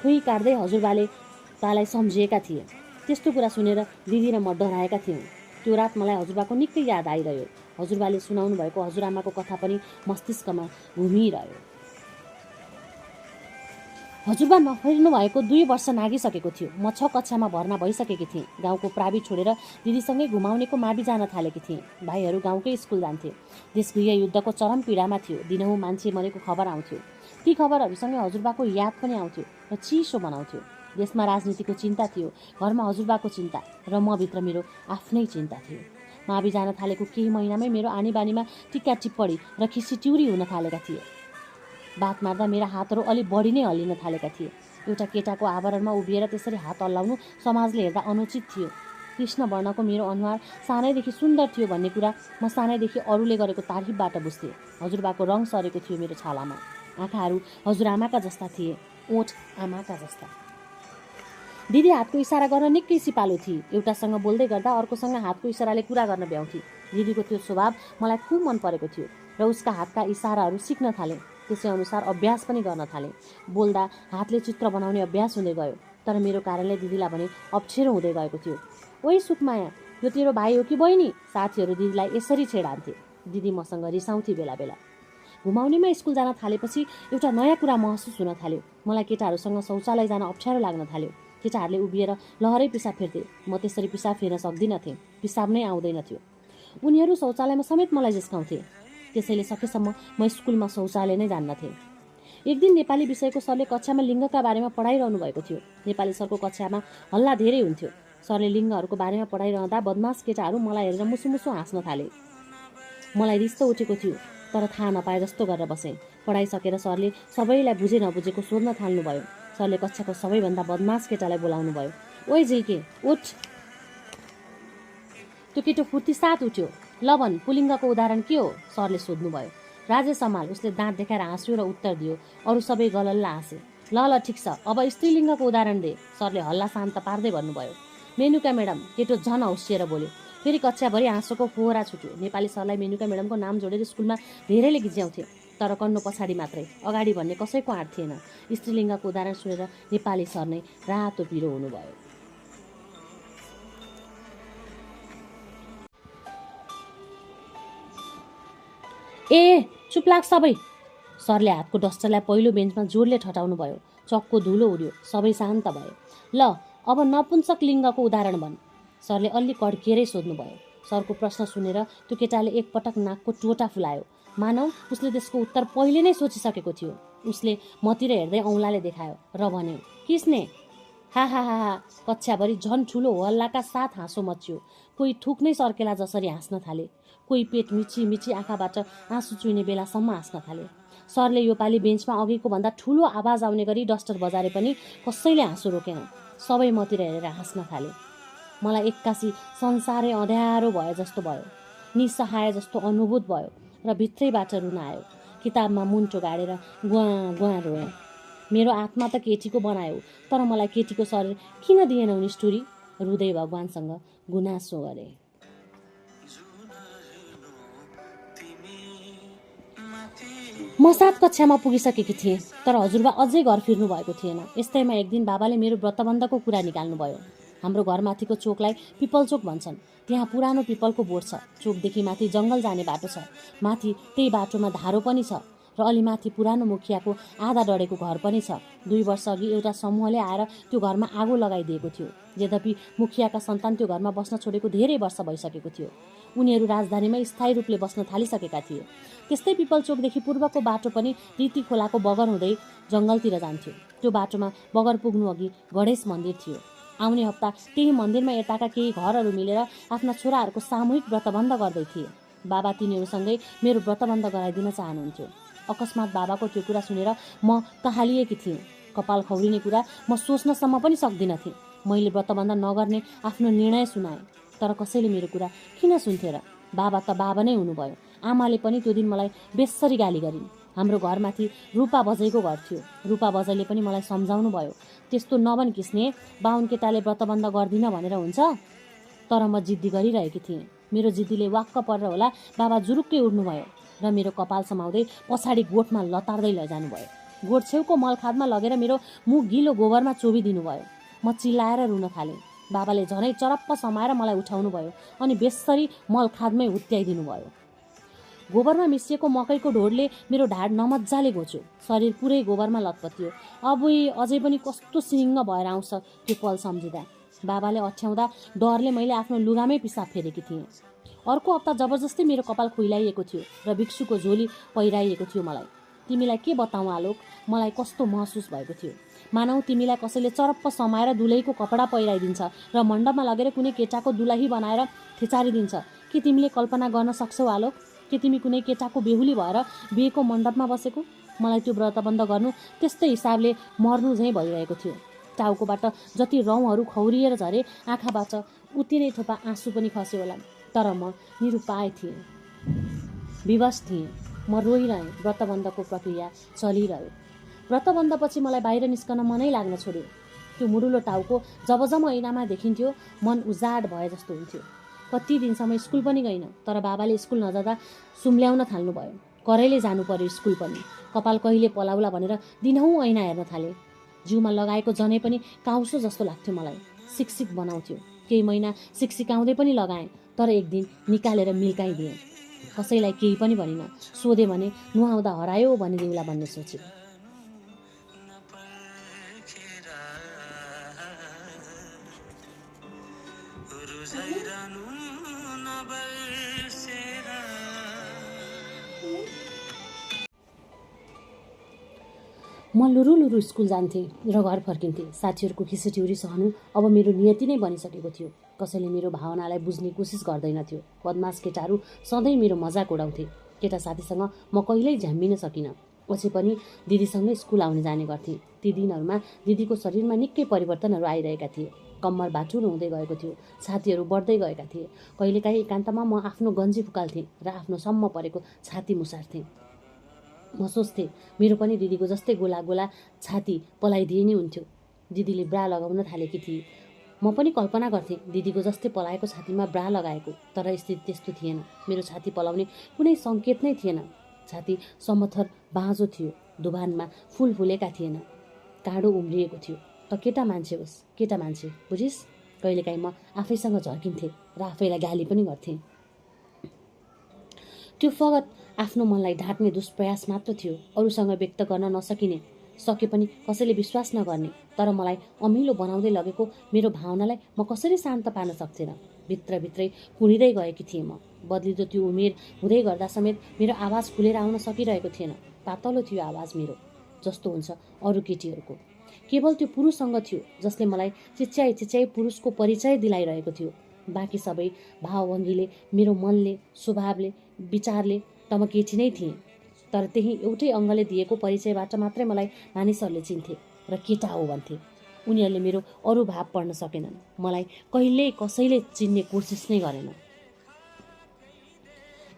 [SPEAKER 1] खुइ काट्दै हजुरबाले बालाई सम्झिएका थिए। त्यस्तो कुरा सुनेर दिदी र म डराएका थियौँ। त्यो रात मलाई हजुरबाको निकै याद आइरह्यो। हजुरबाले सुनाउनु भएको हजुरआमाको कथा पनि मस्तिष्कमा घुमिरह्यो। हजुरबा नफेर्नु भएको 2 वर्ष नागिसकेको थियो। म 6 कक्षामा भर्ना भइसकेकी थिएँ। गाउँको प्रावि छोडेर दिदीसँगै घुमाउनेको मावि जान थालेकी थिएँ। भाइहरू गाउँकै स्कुल जान्थे। देश गृहयुद्धको चरम पीडामा थियो। दिनहुँ मान्छे मरेको खबर आउँथ्यो। ती खबरहरूसँगै हजुरबाको याद पनि आउँथ्यो र चिसो बनाउँथ्यो। देशमा राजनीतिको चिन्ता थियो, घरमा हजुरबाको चिन्ता र म भित्र मेरो आफ्नै चिन्ता थियो। मावि जान थालेको केही महिनामै मेरो आनीबानीमा टिक्का टिप्पणी र खिसीट्युरी हुन थालेका थिए। बात मार्दा मेरा हातहरू अलि बढी नै हल्लिन थालेका थिए। एउटा केटाको आवरणमा उभिएर त्यसरी हात हल्लाउनु समाजले हेर्दा अनुचित थियो। कृष्ण वर्णको मेरो अनुहार सानैदेखि सुन्दर थियो भन्ने कुरा म सानैदेखि अरूले गरेको तारिफबाट बुझ्थेँ। हजुरबाको रङ सरेको थियो मेरो छालामा। आँखाहरू हजुरआमाका जस्ता थिए, ओठ आमाका जस्ता। दिदी हातको इसारा गर्न निकै सिपालु थिए। एउटासँग बोल्दै गर्दा अर्कोसँग हातको इसाराले कुरा गर्न भ्याउँथे। दिदीको त्यो स्वभाव मलाई खुब मन परेको थियो र उसका हातका इसाराहरू सिक्न थालेँ। त्यसै अनुसार अभ्यास पनि गर्न थालेँ। बोल्दा हातले चित्र बनाउने अभ्यास हुँदै गयो, तर मेरो कारणले दिदीलाई भने अप्ठ्यारो हुँदै गएको थियो। ओइ सुकमाया, यो तेरो भाइ हो कि बहिनी? साथीहरू दिदीलाई यसरी छेडान्थे। दिदी मसँग रिसाउँथे बेला बेला। घुमाउनेमा स्कुल जान थालेपछि एउटा नयाँ कुरा महसुस हुन थाल्यो। मलाई केटाहरूसँग शौचालय जान अप्ठ्यारो लाग्न थाल्यो। केटाहरूले उभिएर लहरै पिसाब फेर्थे। म त्यसरी पिसाब फेर्न सक्दिनथेँ। पिसाब नै आउँदैनथ्यो। उनीहरू शौचालयमा समेत मलाई जिस्काउँथे। त्यसैले सकेसम्म म स्कुलमा शौचालय नै जान्नथेँ। एक दिन नेपाली विषयको सरले कक्षामा लिङ्गका बारेमा पढाइरहनु भएको थियो। नेपाली सरको कक्षामा हल्ला धेरै हुन्थ्यो। सरले लिङ्गहरूको बारेमा पढाइरहँदा बदमास केटाहरू मलाई हेरेर मुसुमुसु हाँस्न थाले। मलाई रिस त उठेको थियो, तर थाहा नपाए जस्तो गरेर बसेँ। पढाइसकेर सरले सबैलाई बुझे नबुझेको सोध्न थाल्नुभयो। सरले कक्षाको सबैभन्दा बदमास केटालाई बोलाउनु भयो। ओइ झिल्के, उठ। त्यो केटो फुर्ती साथ उठ्यो। ल भन्, पुलिङ्गको उदाहरण के हो? सरले सोध्नुभयो। राजेश हमाल, उसले दाँत देखाएर हाँस्यो र उत्तर दियो। अरू सबै गलल्ल हाँसे। ल ठिक छ, अब स्त्रीलिङ्गको उदाहरण दे, सरले हल्ला शान्त पार्दै भन्नुभयो। मेनुका म्याडम, केटो झन हौसिएर बोल्यो। फेरि कक्षाभरि हाँसोको फोहरा छुट्यो। नेपाली सरलाई मेनुका म्याडमको नाम जोडेर स्कुलमा धेरैले गिज्याउँथे, तर कन्नो पछाडि मात्रै, अगाडि भन्ने कसैको आँट थिएन। स्त्रीलिङ्गको उदाहरण सुनेर नेपाली सर नै रातो पिरो हुनुभयो। ए चुप लाग सबै, सरले हातको डस्टरलाई पहिलो बेन्चमा जोडले ठटाउनु भयो। चक्को धुलो उड्यो। सबै शान्त भयो। ल अब नपुंसक लिङ्गको उदाहरण भन्, सरले अलि कड्किएरै सोध्नुभयो। सरको प्रश्न सुनेर त्यो केटाले एकपटक नाकको टोटा फुलायो, मानौ उसले त्यसको उत्तर पहिले नै सोचिसकेको थियो। उसले मतिर हेर्दै औँलाले देखायो र भन्यो, किस्ने? हा हा हा हा। कक्षाभरि झन् ठुलो हल्लाका साथ हाँसो मच्यो। कोही थुक नै सर्केला जसरी हाँस्न थाले, कोही पेट मिची मिची आँखाबाट आँसु चुइने बेलासम्म हाँस्न थाले। सरले योपालि बेन्चमा अघिको भन्दा ठुलो आवाज आउने गरी डस्टर बजारे पनि कसैले हाँसो रोकेन। सबै मतिर हेरेर हाँस्न थाले। मलाई एक्कासी संसारै अँध्यारो भयो जस्तो भयो, निसहाय जस्तो अनुभूत भयो र भित्रैबाट रुन आयो। किताबमा मुन्टो गाडेर गुहाँ गुहाँ रोएँ। मेरो आत्मा त केटीको बनायो, तर मलाई केटीको शरीर किन दिएनौ निष्ठुरी? रुँदै भगवानसँग गुनासो गरे। म 7 कक्षामा पुगिसकेकी थिएँ, तर हजुरबा अझै घर फिर्नु भएको थिएन। यस्तैमा एक दिन बाबाले मेरो व्रतबन्धको कुरा निकाल्नुभयो। हाम्रो घरमाथिको चोकलाई पिपल चोक भन्छन्। त्यहाँ पुरानो पिपलको बोट छ। चोकदेखि माथि जङ्गल जाने बाटो छ। माथि त्यही बाटोमा धारो पनि छ र अलि माथि पुरानो मुखियाको आधा डढेको घर पनि छ। 2 वर्ष अघि एउटा समूहले आएर त्यो घरमा आगो लगाइदिएको थियो। यद्यपि मुखियाका सन्तान त्यो घरमा बस्न छोडेको धेरै वर्ष भइसकेको थियो। उनीहरू राजधानीमा स्थायी रूपले बस्न थालिसकेका थिए। त्यस्तै पिपल चोकदेखि पूर्वको बाटो पनि रीति खोलाको बगर हुँदै जङ्गलतिर जान्थ्यो। त्यो बाटोमा बगर पुग्नु अघि गणेश मन्दिर थियो। आउने हप्ता त्यही मन्दिरमा यताका केही घरहरू मिलेर आफ्ना छोराहरूको सामूहिक व्रतबन्ध गर्दै थिए। बाबा तिनीहरूसँगै मेरो व्रतबन्ध गराइदिन चाहनुहुन्थ्यो। अकस्मात बाबाको त्यो कुरा सुनेर म कहालिएकी थिएँ। कपाल खौरिने कुरा म सोच्नसम्म पनि सक्दिनँ थिएँ। मैले व्रतबन्ध नगर्ने आफ्नो निर्णय सुनाएँ, तर कसैले मेरो कुरा किन सुन्थे र? बाबा त बाबा नै हुनुभयो। आमाले पनि त्यो दिन मलाई बेस्सरी गाली गरिन्। हाम्रो घरमाथि रूपा बजैको घर थियो। रूपा बजैले पनि मलाई सम्झाउनु भयो, त्यस्तो नबन किस्ने, बाहुन केटाले व्रतबन्ध गर्दिन भनेर हुन्छ? तर म जिद्दी गरिरहेकी थिएँ। मेरो जिद्दीले वाक्क परेर होला बाबा जुरुक्कै उड्नुभयो र मेरो कपाल समाउँदै पछाडि गोठमा लतार्दै लैजानुभयो। गोठ छेउको मलखादमा लगेर मेरो मुख गिलो गोबरमा चोबिदिनु भयो। म चिल्लाएर रुन थालेँ। बाबाले झनै चरप्प समाएर मलाई उठाउनु भयो अनि बेस्सरी मलखादमै हुत्याइदिनु भयो। गोबरमा मिसिएको मकैको ढोडले मेरो ढाड नमज्जाले घोच्यो। शरीर पुरै गोबरमा लतपतियो। अबुई, अझै पनि कस्तो सिनिङ्ग भएर आउँछ त्यो पल सम्झिँदा। बाबाले अठ्याउँदा डरले मैले आफ्नो लुगामै पिसाब फेरेकी थिएँ। अर्को हप्ता जबरजस्ती मेरो कपाल खुइलाइएको थियो र भिक्षुको झोली पहिराइएको थियो। मलाई तिमीलाई के बताउँ आलोक, मलाई कस्तो महसुस भएको थियो। मानौ तिमीलाई कसैले चरप्प समाएर दुलहीको कपडा पहिराइदिन्छ र मण्डपमा लगेर कुनै केटाको दुलही बनाएर ठेचारिदिन्छ। के तिमीले कल्पना गर्न सक्छौ आलोक? के तिमी कुनै केटाको बेहुली भएर बिहेको मण्डपमा बसेको? मलाई त्यो व्रतबन्ध गर्नु त्यस्तै हिसाबले मर्नु झैँ भइरहेको थियो। टाउकोबाट जति रौँहरू खौरिएर झरे, आँखाबाट उति नै थोपा आँसु पनि खस्यो होला। तर म निरुपाय थिएँ, विवश थिएँ। म रोइरहेँ। व्रतबन्धको प्रक्रिया चलिरह्यो। व्रतबन्धपछि मलाई बाहिर निस्कन मनै लाग्न छोड्यो। त्यो मुडुलो टाउको जब ऐनामा देखिन्थ्यो, मन उजाड भए जस्तो हुन्थ्यो। कति दिनसम्म स्कुल पनि गइनँ, तर बाबाले स्कुल नजाँदा सुम्ल्याउन थाल्नुभयो। करैले जानु पर्यो स्कुल पनि। कपाल कहिले पलाउला भनेर दिनहुँ ऐना हेर्न थालेँ। जिउमा लगाएको जनै पनि काउसो जस्तो लाग्थ्यो मलाई, सिकसिक बनाउँथ्यो। केही महिना सिकसिकाउँदै पनि लगाएँ, तर एक दिन निकालेर मिल्काइदिएँ। कसैलाई केही पनि भनिनँ। सोधे भने नुहाउँदा हरायो भनिदेऊला भन्ने सोचे। म लुरु लुरु स्कुल जान्थेँ र घर फर्किन्थेँ। साथीहरूको खिसटिउरी सहनु अब मेरो नियति नै बनिसकेको थियो। कसैले मेरो भावनालाई बुझ्ने कोसिस गर्दैनथ्यो। बदमास केटाहरू सधैँ मेरो मजाक उडाउँथे। केटा साथीसँग म कहिल्यै झ्याम्बिन सकिनँ। पछि पनि दिदीसँगै स्कुल आउने जाने गर्थेँ। ती दिनहरूमा दिदीको शरीरमा निकै परिवर्तनहरू आइरहेका थिए। कम्मर बाठुलो हुँदै गएको थियो। छातीहरू बढ्दै गएका थिए। कहिलेकाहीँ एकान्तमा म आफ्नो गन्जी फुकाल्थेँ र आफ्नो सम्म परेको छाती मुसार्थेँ। म सोच्थेँ मेरो पनि दिदीको जस्तै गोला गोला छाती पलाइदिए नि हुन्थ्यो। दिदीले ब्रा लगाउन थालेकी थिए। म पनि कल्पना गर्थेँ दिदीको जस्तै पलाएको छातीमा ब्रा लगाएको। तर स्थिति त्यस्तो थिएन। मेरो छाती पलाउने कुनै सङ्केत नै थिएन। छाती समथर बाँझो थियो। दुभानमा फुल फुलेका थिएन। काँडो उम्रिएको थियो। त केटा मान्छे होस्, केटा मान्छे, बुझिस्? कहिलेकाहीँ म आफैसँग झर्किन्थेँ र आफैलाई गाली पनि गर्थेँ। त्यो फगत आफ्नो मनलाई ढाँट्ने दुष्प्रयास मात्र थियो। अरूसँग व्यक्त गर्न नसकिने, सके पनि कसैले विश्वास नगर्ने। तर मलाई अमिलो बनाउँदै लगेको मेरो भावनालाई म कसरी शान्त पार्न सक्थेन। भित्रभित्रै कुँडिँदै गएकी थिएँ म। बदलिँदो त्यो उमेर हुँदै गर्दा समेत मेरो आवाज खुलेर आउन सकिरहेको थिएन। पातलो थियो आवाज मेरो, जस्तो हुन्छ अरू केटीहरूको। केवल त्यो पुरुषसँग थियो जसले मलाई चिच्याइ चिच्याइ पुरुषको परिचय दिलाइरहेको थियो। बाँकी सबै भावभङ्गीले, मेरो मनले, स्वभावले, विचारले त म केटी नै थिएँ। तर त्यही एउटै अङ्गले दिएको परिचयबाट मात्रै मलाई मानिसहरूले चिन्थे र केटा हो भन्थे। उनीहरूले मेरो अरू भाव पढ्न सकेनन्। मलाई कहिल्यै कसैले चिन्ने कोसिस नै गरेन।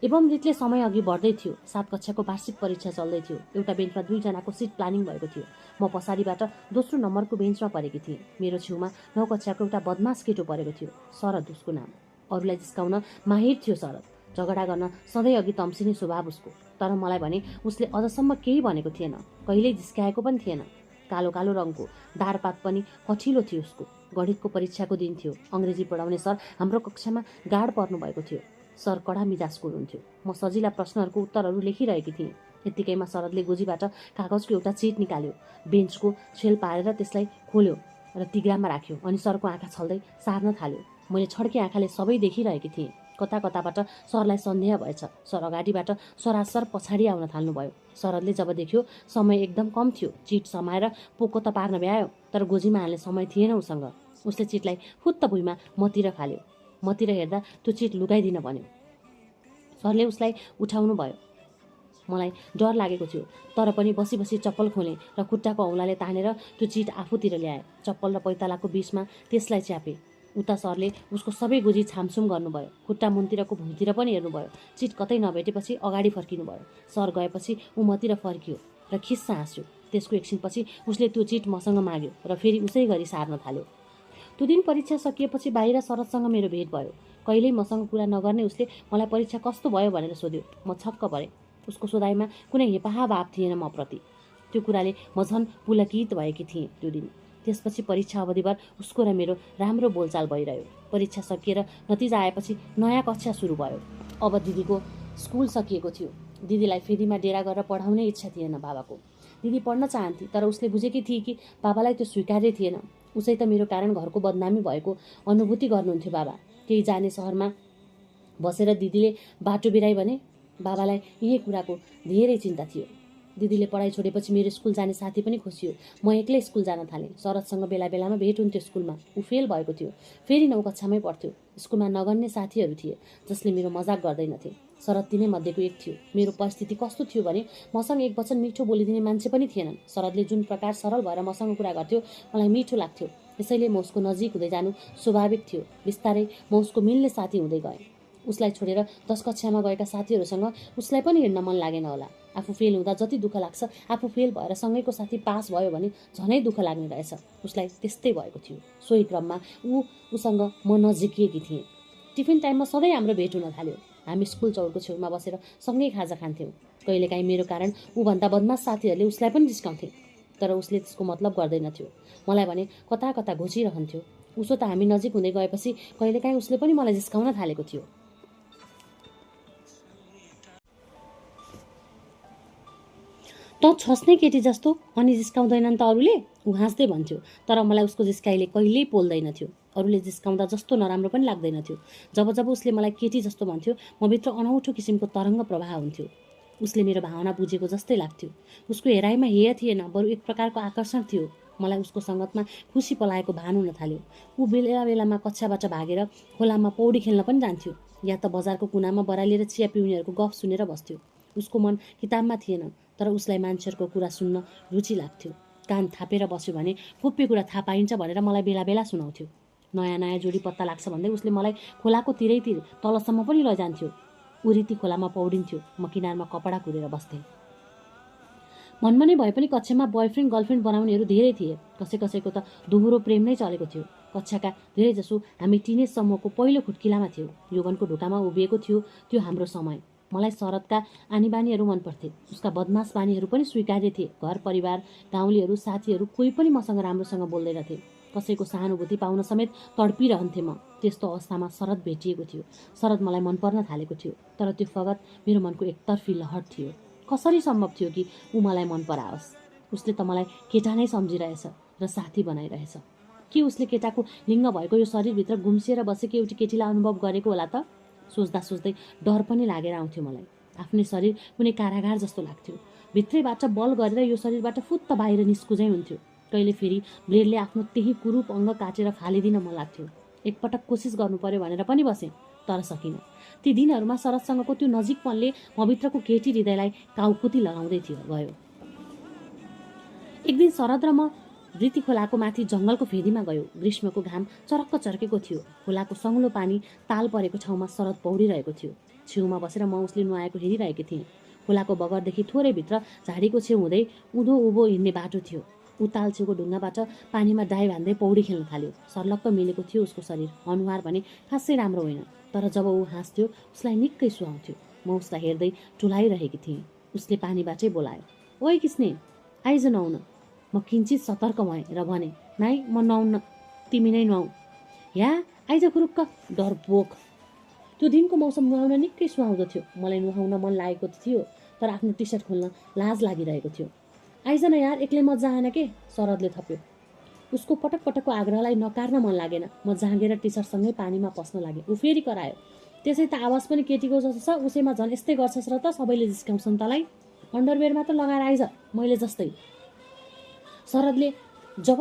[SPEAKER 1] एवं रीतले समय अघि बढ्दै थियो। 7 कक्षाको वार्षिक परीक्षा चल्दै थियो। एउटा बेन्चमा 2 जनाको सिट प्लानिङ भएको थियो। म पछाडिबाट दोस्रो नम्बरको बेन्चमा परेकी थिएँ। मेरो छेउमा 9 कक्षाको एउटा बदमास केटो परेको थियो। शरद उसको नाम। अरूलाई जिस्काउन माहिर थियो शरद। झगडा गर्न सधैँ अघि तम्सिने स्वभाव उसको। तर मलाई भने उसले अझसम्म केही भनेको थिएन। कहिल्यै जिस्काएको पनि थिएन। कालो कालो रङको दारपात पनि कठिलो थियो उसको। गणितको परीक्षाको दिन थियो। अङ्ग्रेजी पढाउने सर हाम्रो कक्षामा गार्ड पर्नु भएको थियो। सर कडा मिजाजको हुनुहुन्थ्यो। म सजिला प्रश्नहरूको उत्तरहरू लेखिरहेकी थिएँ। यत्तिकैमा शरदले गोजीबाट कागजको एउटा चिट निकाल्यो। बेन्चको छेल पारेर त्यसलाई खोल्यो र तिग्रामा राख्यो। अनि सरको आँखा छल्दै सार्न थाल्यो। मैले छड्के आँखाले सबै देखिरहेकी थिएँ। कता कताबाट सरलाई सन्देह भएछ। सर अगाडिबाट सरासर पछाडि आउन थाल्नुभयो। शरदले जब देख्यो समय एकदम कम थियो, चिट समाएर पोको त पार्न भ्यायो, तर गोजीमा हाल्ने समय थिएन उसँग। उसले चिटलाई फुत्त भुइँमा मतिर फाल्यो। मतिर हेर्दा त्यो चिट लुकाइदिन भन्यो। सरले उसलाई उठाउनु भयो। मलाई डर लागेको थियो, तर पनि बसी बसी चप्पल खोलेँ र खुट्टाको औँलाले तानेर त्यो चिट आफूतिर ल्याएँ। चप्पल र पैतालाको बीचमा त्यसलाई च्यापेँ। उता सरले उसको सबै गोजी छामछुम गर्नुभयो। खुट्टा मुनतिरको भुइँतिर पनि हेर्नुभयो। चिट कतै नभेटेपछि अगाडि फर्किनु भयो। सर गएपछि ऊ मतिर फर्कियो र खिस्स हाँस्यो। त्यसको एकछिनपछि उसले त्यो चिट मसँग माग्यो र फेरि उसै गरी सार्न थाल्यो। त्यो दिन परीक्षा सकिएपछि बाहिर शरदसँग मेरो भेट भयो। कहिल्यै मसँग कुरा नगर्ने उसले मलाई परीक्षा कस्तो भयो भनेर सोध्यो। म छक्क परेँ। उसको सोधाइमा कुनै हेपाहा भाव थिएन म प्रति। त्यो कुराले म झन् पुलकित भएकी थिएँ त्यो दिन। त्यसपछि परीक्षा अवधिभर उसको र मेरो राम्रो बोलचाल भइरह्यो। परीक्षा सकिएर नतिजा आएपछि नयाँ कक्षा सुरु भयो। अब दिदीको स्कुल सकिएको थियो। दिदीलाई फेदीमा डेरा गरेर पढाउने इच्छा थिएन बाबाको। दिदी पढ्न चाहन्थे, तर उसले बुझेकी थिए कि बाबालाई त्यो स्वीकार्य थिएन। उसै त मेरो कारण घरको बदनामी भएको अनुभूति गर्नुहुन्थ्यो बाबा। केही जाने सहरमा बसेर दिदीले बाटो बिराई भने बाबालाई यही कुराको धेरै चिन्ता थियो। दिदीले पढाइ छोडेपछि मेरो स्कुल जाने साथी पनि खोसियो। म एक्लै स्कुल जान थालेँ। शरदसँग बेला बेलामा भेट हुन्थ्यो स्कुलमा। ऊ फेल भएको थियो। फेरि 9 कक्षामै पढ्थ्यो। स्कुलमा नगन्ने साथीहरू थिए जसले मेरो मजाक गर्दैनथे। शरद तिनै मध्येको एक थियो। मेरो परिस्थिति कस्तो थियो भने मसँग एक वचन मिठो बोलिदिने मान्छे पनि थिएनन्। शरदले जुन प्रकार सरल भएर मसँग कुरा गर्थ्यो मलाई मिठो लाग्थ्यो। यसैले म उसको नजिक हुँदै जानु स्वाभाविक थियो। बिस्तारै म उसको मिल्ने साथी हुँदै गएँ। उसलाई छोडेर 10 कक्षामा गएका साथीहरूसँग उसलाई पनि हिँड्न मन लागेन होला। आफू फेल हुँदा जति दुःख लाग्छ, आफू फेल भएर सँगैको साथी पास भयो भने झनै दुःख लाग्ने रहेछ। उसलाई त्यस्तै भएको थियो। सोही क्रममा उसँग म नजिकिएकी थिएँ। टिफिन टाइममा सधैँ हाम्रो भेट हुन थाल्यो। हामी स्कुल चौरको छेउमा बसेर सँगै खाजा खान्थ्यौँ। कहिलेकाहीँ मेरो कारण ऊभन्दा बदमास साथीहरूले उसलाई पनि जिस्काउँथे, तर उसले त्यसको मतलब गर्दैनथ्यो। मलाई भने कता कता घोचिरहन्थ्यो। उसो त हामी नजिक हुँदै गएपछि कहिलेकाहीँ उसले पनि मलाई जिस्काउन थालेको थियो। त छस् नै केटी जस्तो, अनि जिस्काउँदैनन् त अरूले, ऊ हाँस्दै भन्थ्यो। तर मलाई उसको जिस्काइले कहिल्यै पोल्दैनथ्यो। अरूले जिस्काउँदा जस्तो नराम्रो पनि लाग्दैनथ्यो। जब जब उसले मलाई केटी जस्तो भन्थ्यो, म भित्र अनौठो किसिमको तरङ्ग प्रवाह हुन्थ्यो। उसले मेरो भावना बुझेको जस्तै लाग्थ्यो। उसको हेराइमा हेय थिएन, बरु एक प्रकारको आकर्षण थियो। मलाई उसको सङ्गतमा खुसी पलाएको भान हुन थाल्यो। ऊ बेला बेलामा कक्षाबाट भागेर खोलामा पौडी खेल्न पनि जान्थ्यो, या त बजारको कुनामा बरालिएर चिया पिउनेहरूको गफ सुनेर बस्थ्यो। उसको मन किताबमा थिएन, तर उसलाई मान्छेहरूको कुरा सुन्न रुचि लाग्थ्यो। कान थापेर बस्यो भने खुप्पे कुरा थाहा पाइन्छ भनेर मलाई बेला बेला सुनाउँथ्यो। नयाँ नयाँ जोडी पत्ता लाग्छ भन्दै उसले मलाई खोलाको तिरैतिर तलसम्म पनि लैजान्थ्यो। उरीति खोलामा पौडिन्थ्यो, म किनारमा कपडा कुरेर बस्थेँ। मनमा नै भए पनि कक्षामा बोयफ्रेन्ड गर्लफ्रेन्ड बनाउनेहरू धेरै थिए। कसैको त दोहोरो प्रेम नै चलेको थियो। कक्षाका धेरैजसो हामी टिनेज समूहको पहिलो खुट्किलामा थियौँ। यौवनको ढोकामा उभिएको थियो त्यो हाम्रो समय। मलाई शरदका आनीबानीहरू मनपर्थे। उसका बदमास बानीहरू पनि स्वीकार्य थिए। घर परिवार, गाउँलेहरू, साथीहरू कोही पनि मसँग राम्रोसँग बोल्दैनथे। कसैको सहानुभूति पाउन समेत तडपिरहन्थे म। त्यस्तो अवस्थामा शरद भेटिएको थियो। शरद मलाई मन पर्न थालेको थियो, तर त्यो फगत मेरो मनको एकतर्फी लहर थियो। कसरी सम्भव थियो कि ऊ मलाई मन पराओस्? उसले त मलाई केटा नै सम्झिरहेछ र साथी बनाइरहेछ। के उसले केटाको लिङ्ग भएको यो शरीरभित्र गुम्सिएर बसेको एउटी केटीलाई अनुभव गरेको होला त? सोच्दा सोच्दै डर पनि लागेर आउँथ्यो मलाई। आफ्नै शरीर कुनै कारागार जस्तो लाग्थ्यो। भित्रैबाट बल गरेर यो शरीरबाट फुत्त बाहिर निस्कुझै हुन्थ्यो। कहिले फेरि ब्लेडले आफ्नो त्यही कुरूप अङ्ग काटेर फालिदिन मन लाग्थ्यो। एकपटक कोसिस गर्नु पर्यो भनेर पनि बसेँ, तर सकिनँ। ती दिनहरूमा शरदसँगको त्यो नजिकपनले मभित्रको केटी हृदयलाई काउकुती लगाउँदै गयो। एक दिन शरद र म रीति खोलाको माथि जङ्गलको फेदीमा गयो। ग्रीष्मको घाम चरक्क चर्केको थियो। खोलाको सङ्लो पानी ताल परेको ठाउँमा शरद पौडिरहेको थियो। छेउमा बसेर म उसले नुहाएको हेरिरहेकी थिएँ। खोलाको बगरदेखि थोरै भित्र झाडीको छेउ हुँदै उँधो उँभो हिँड्ने बाटो थियो। ऊ ताल छेउको ढुङ्गाबाट पानीमा डाइभ हान्दै पौडी खेल्न थाल्यो। सर्लक्क मिलेको थियो उसको शरीर। अनुहार भने खासै राम्रो होइन, तर जब ऊ हाँस्थ्यो उसलाई निकै सुहाउँथ्यो। म उसलाई हेर्दै टुलाइरहेकी थिएँ। उसले पानीबाटै बोलायो, ओइ किस्ने, आइज नुहाउन। म किञ्चित सतर्क भएँ र भने, नाइ म नुहाउन्न, तिमी नै नुहाऊ। या आइज खुरुक्क, डरपोक। त्यो दिनको मौसम नुहाउन निकै सुहाउँदो थियो। मलाई नुहाउन मन लागेको थियो, तर आफ्नो टी सर्ट खोल्न लाज लागिरहेको थियो। आइज न यार, एक्लै मजा आएन के? शरदले थप्यो। उसको पटक पटकको आग्रहलाई नकार्न मन लागेन। म जाँगेर टी सर्टसँगै पानीमा पस्न लागेँ। ऊ फेरि करायो, त्यसै त आवाज पनि केटीको जस्तो छ, उसैमा झन् यस्तै गर्छस् र त सबैले जिस्काउँछन् तँलाई। अन्डरवेयर मात्र लगाएर आइज, मैले जस्तै। शरदले जब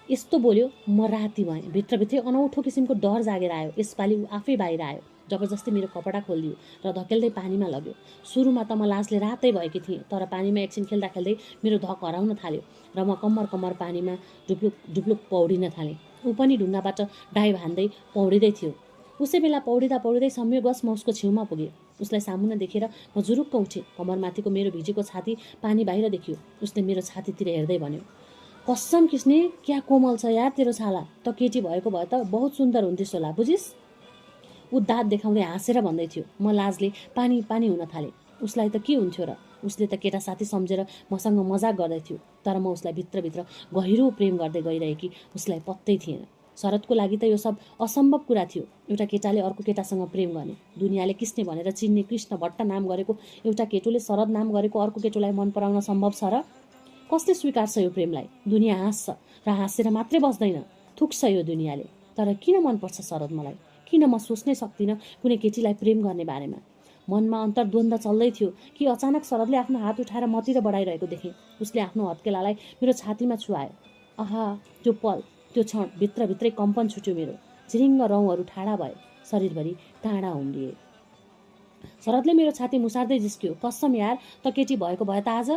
[SPEAKER 1] यस्तो बोल्यो म राती भएँ। भित्रभित्रै अनौठो किसिमको डर जागेर आयो। यसपालि ऊ आफै बाहिर आयो। जबरजस्ती मेरो कपडा खोलिदियो र धकेल्दै पानीमा लग्यो। सुरुमा त म लाजले रातै भएकी थिएँ, तर पानीमा एकछिन खेल्दा खेल्दै मेरो धक हराउन थाल्यो र म कम्मर पानीमा डुप्लुक डुप्लुक पौडिन थालेँ। ऊ पनि ढुङ्गाबाट डाइभ हान्दै पौडिँदै थियो। उसै बेला पौडिँदा पौडिँदै संयोगवश म उसको छेउमा पुगेँ। उसलाई सामुन्ने देखेर म जुरुक्क उठेँ। कम्मरमाथिको मेरो भिजेको छाती पानी बाहिर देखियो। उसले मेरो छातीतिर हेर्दै भन्यो, कसम किस्ने, क्या कोमल छ यार तेरो छाला। त केटी भएको भए त बहुत सुन्दर हुन्थिस् होला, बुझिस्? ऊ दाँत देखाउँदै हाँसेर भन्दै थियो। म लाजले पानी पानी हुन थालेँ। उसलाई त के हुन्थ्यो र? उसले त केटा साथी सम्झेर मसँग मजाक गर्दै थियो, तर म उसलाई भित्रभित्र गहिरो प्रेम गर्दै गइरहेकी उसलाई पत्तै थिएन। शरदको लागि त यो सब असम्भव कुरा थियो। एउटा केटाले अर्को केटासँग प्रेम गर्ने। दुनियाँले किस्ने भनेर चिन्ने कृष्ण भट्ट नाम गरेको एउटा केटोले शरद नाम गरेको अर्को केटोलाई मन पराउन सम्भव छ र? कसले स्वीकार्छ यो प्रेमलाई? दुनियाँ हाँस्छ र हाँसेर मात्रै बस्दैन, थुक्छ यो दुनियाँले। तर किन मनपर्छ शरद मलाई? किन म सोच्नै सक्दिनँ कुनै केटीलाई प्रेम गर्ने बारेमा? मनमा अन्तर्द्वन्द्व चल्दै थियो कि अचानक शरदले आफ्नो हात उठाएर मतिर बढाइरहेको देखेँ। उसले आफ्नो हत्केलालाई मेरो छातीमा छुवायो। आहा, त्यो पल, त्यो क्षण, भित्रभित्रै कम्पन छुट्यो मेरो। झिरिङ्ग रौँहरू ठाडा भए, शरीरभरि काँडा उम्रिए। शरदले मेरो छाती मुसार्दै जिस्क्यो, कसम यार, त केटी भएको भए त आज?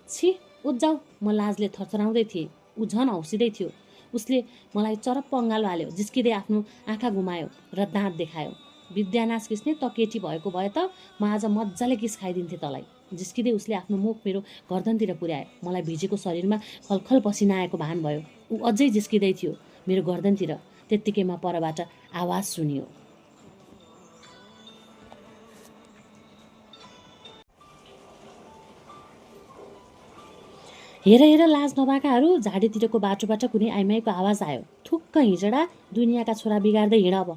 [SPEAKER 1] छि, उठ जाऊ। म लाजले थरथराउँदै थिएँ। ऊ झन् हौसिँदै थियो। उसले मलाई चरप्प अँगालो हाल्यो, जिस्किँदै आफ्नो आँखा घुमायो र दाँत देखायो। विद्यानाश किस्ने, त केटी भएको भए त म आज मजाले किस खाइदिन्थेँ तँलाई। जिस्किँदै उसले आफ्नो मुख मेरो गर्दनतिर पुर्यायो। मलाई भिजेको शरीरमा खलखल पसिना आएको भान भयो। ऊ अझै जिस्किँदै थियो मेरो गर्दनतिर। त्यत्तिकैमा परबाट आवाज सुनियो, हेर हेर लाज नभएकाहरू, झाडीतिरको बाटोबाट कुनै आइमाईको आवाज आयो, थुक्क हिजडा, दुनियाँका छोरा बिगार्दै हिँड अब।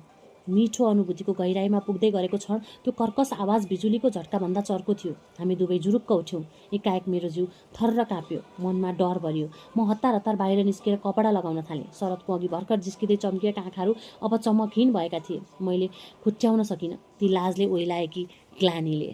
[SPEAKER 1] मिठो अनुभूतिको गहिराईमा पुग्दै गरेको क्षण त्यो कर्कश आवाज बिजुलीको झट्काभन्दा चर्को थियो। हामी दुवै जुरुक्क उठ्यौँ। एकाएक मेरो जिउ थर्र काप्यो, मनमा डर भरियो। म हतार हतार बाहिर निस्केर कपडा लगाउन थालेँ। शरदको अघि भर्खर जिस्किँदै चम्किएका आँखाहरू अब चमकहीन भएका थिए। मैले खुट्याउन सकिनँ ती लाजले ओइलाएकी ग्लानीले।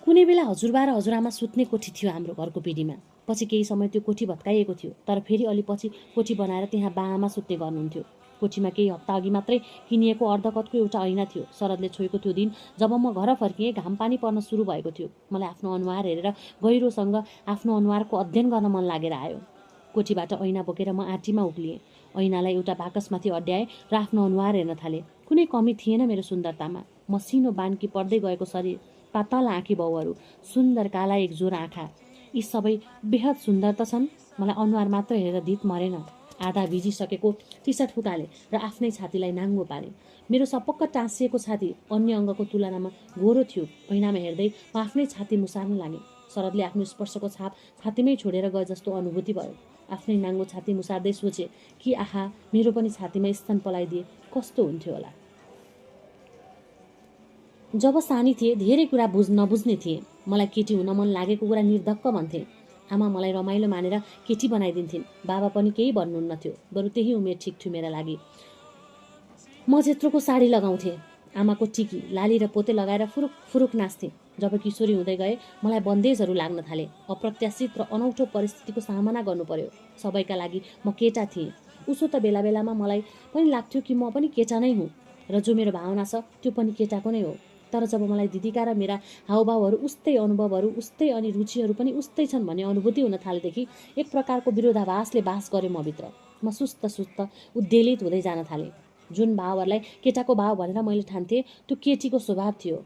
[SPEAKER 1] कुनै बेला हजुरबा र हजुरआमा सुत्ने कोठी थियो हाम्रो घरको पिँढीमा। पछि केही समय त्यो कोठी भत्काइएको थियो, तर फेरि अलि पछि कोठी बनाएर त्यहाँ बाआमा सुत्ने गर्नुहुन्थ्यो। कोठीमा केही हप्ता अघि मात्रै किनिएको अर्धकतको एउटा ऐना थियो। शरदले छोएको त्यो दिन जब म घर फर्किएँ, घाम पानी पर्न सुरु भएको थियो। मलाई आफ्नो अनुहार हेरेर गहिरोसँग आफ्नो अनुहारको अध्ययन गर्न मन लागेर आयो। कोठीबाट ऐना बोकेर म आँटीमा उक्लिएँ। ऐनालाई एउटा बाकसमाथि अड्याएँ र आफ्नो अनुहार हेर्न थालेँ। कुनै कमी थिएन मेरो सुन्दरतामा। मसिनो बान्की पर्दै गएको शरीर, पातला आँखी बाउहरू, सुन्दर काला एकजोर आँखा, यी सबै बेहद सुन्दर त छन्। मलाई अनुहार मात्र हेरेर धित मरेन। आधा भिजिसकेको टी सर्ट फुकालेँ र आफ्नै छातीलाई नाङ्गो पारेँ। मेरो सपक्क टाँसिएको छाती अन्य अङ्गको तुलनामा गोरो थियो। ऐनामा हेर्दै म आफ्नै छाती मुसार्न लागेँ। शरदले आफ्नो स्पर्शको छाप छातीमै छोडेर गए जस्तो अनुभूति भयो। आफ्नै नाङ्गो छाती मुसार्दै सोचेँ कि आहा, मेरो पनि छातीमा स्तन पलाइदिए कस्तो हुन्थ्यो होला। जब सानी थिएँ धेरै कुरा नबुझ्ने थिएँ। मलाई केटी हुन मन लागेको कुरा निर्धक्क भन्थे। आमा मलाई रमाइलो मानेर केटी बनाइदिन्थिन्। बाबा पनि केही भन्नुहुन्नथ्यो, बरु त्यही उमेर ठिक थियो मेरा लागि। म जेत्रोको साडी लगाउँथेँ, आमाको टिकी, लाली र पोते लगाएर फुरुक फुरुक नाच्थेँ। जब किशोरी हुँदै गए मलाई बन्देजहरू लाग्न थाले। अप्रत्याशित र अनौठो परिस्थितिको सामना गर्नु पर्यो। सबैका लागि म केटा थिएँ। उसो त बेला बेलामा मलाई पनि लाग्थ्यो कि म पनि केटा नै हुँ र जो मेरो भावना छ त्यो पनि केटाको नै हो। तर जब मलाई दिदीका र मेरा हावभावहरू उस्तै, अनुभवहरू उस्तै अनि रुचिहरू पनि उस्तै छन् भन्ने अनुभूति हुन थालेदेखि एक प्रकारको विरोधाभासले बास गर्यो मभित्र। म सुस्त सुस्त उद्वेलित हुँदै जान थालेँ। जुन भावहरूलाई केटाको भाव भनेर मैले ठान्थेँ त्यो केटीको स्वभाव थियो।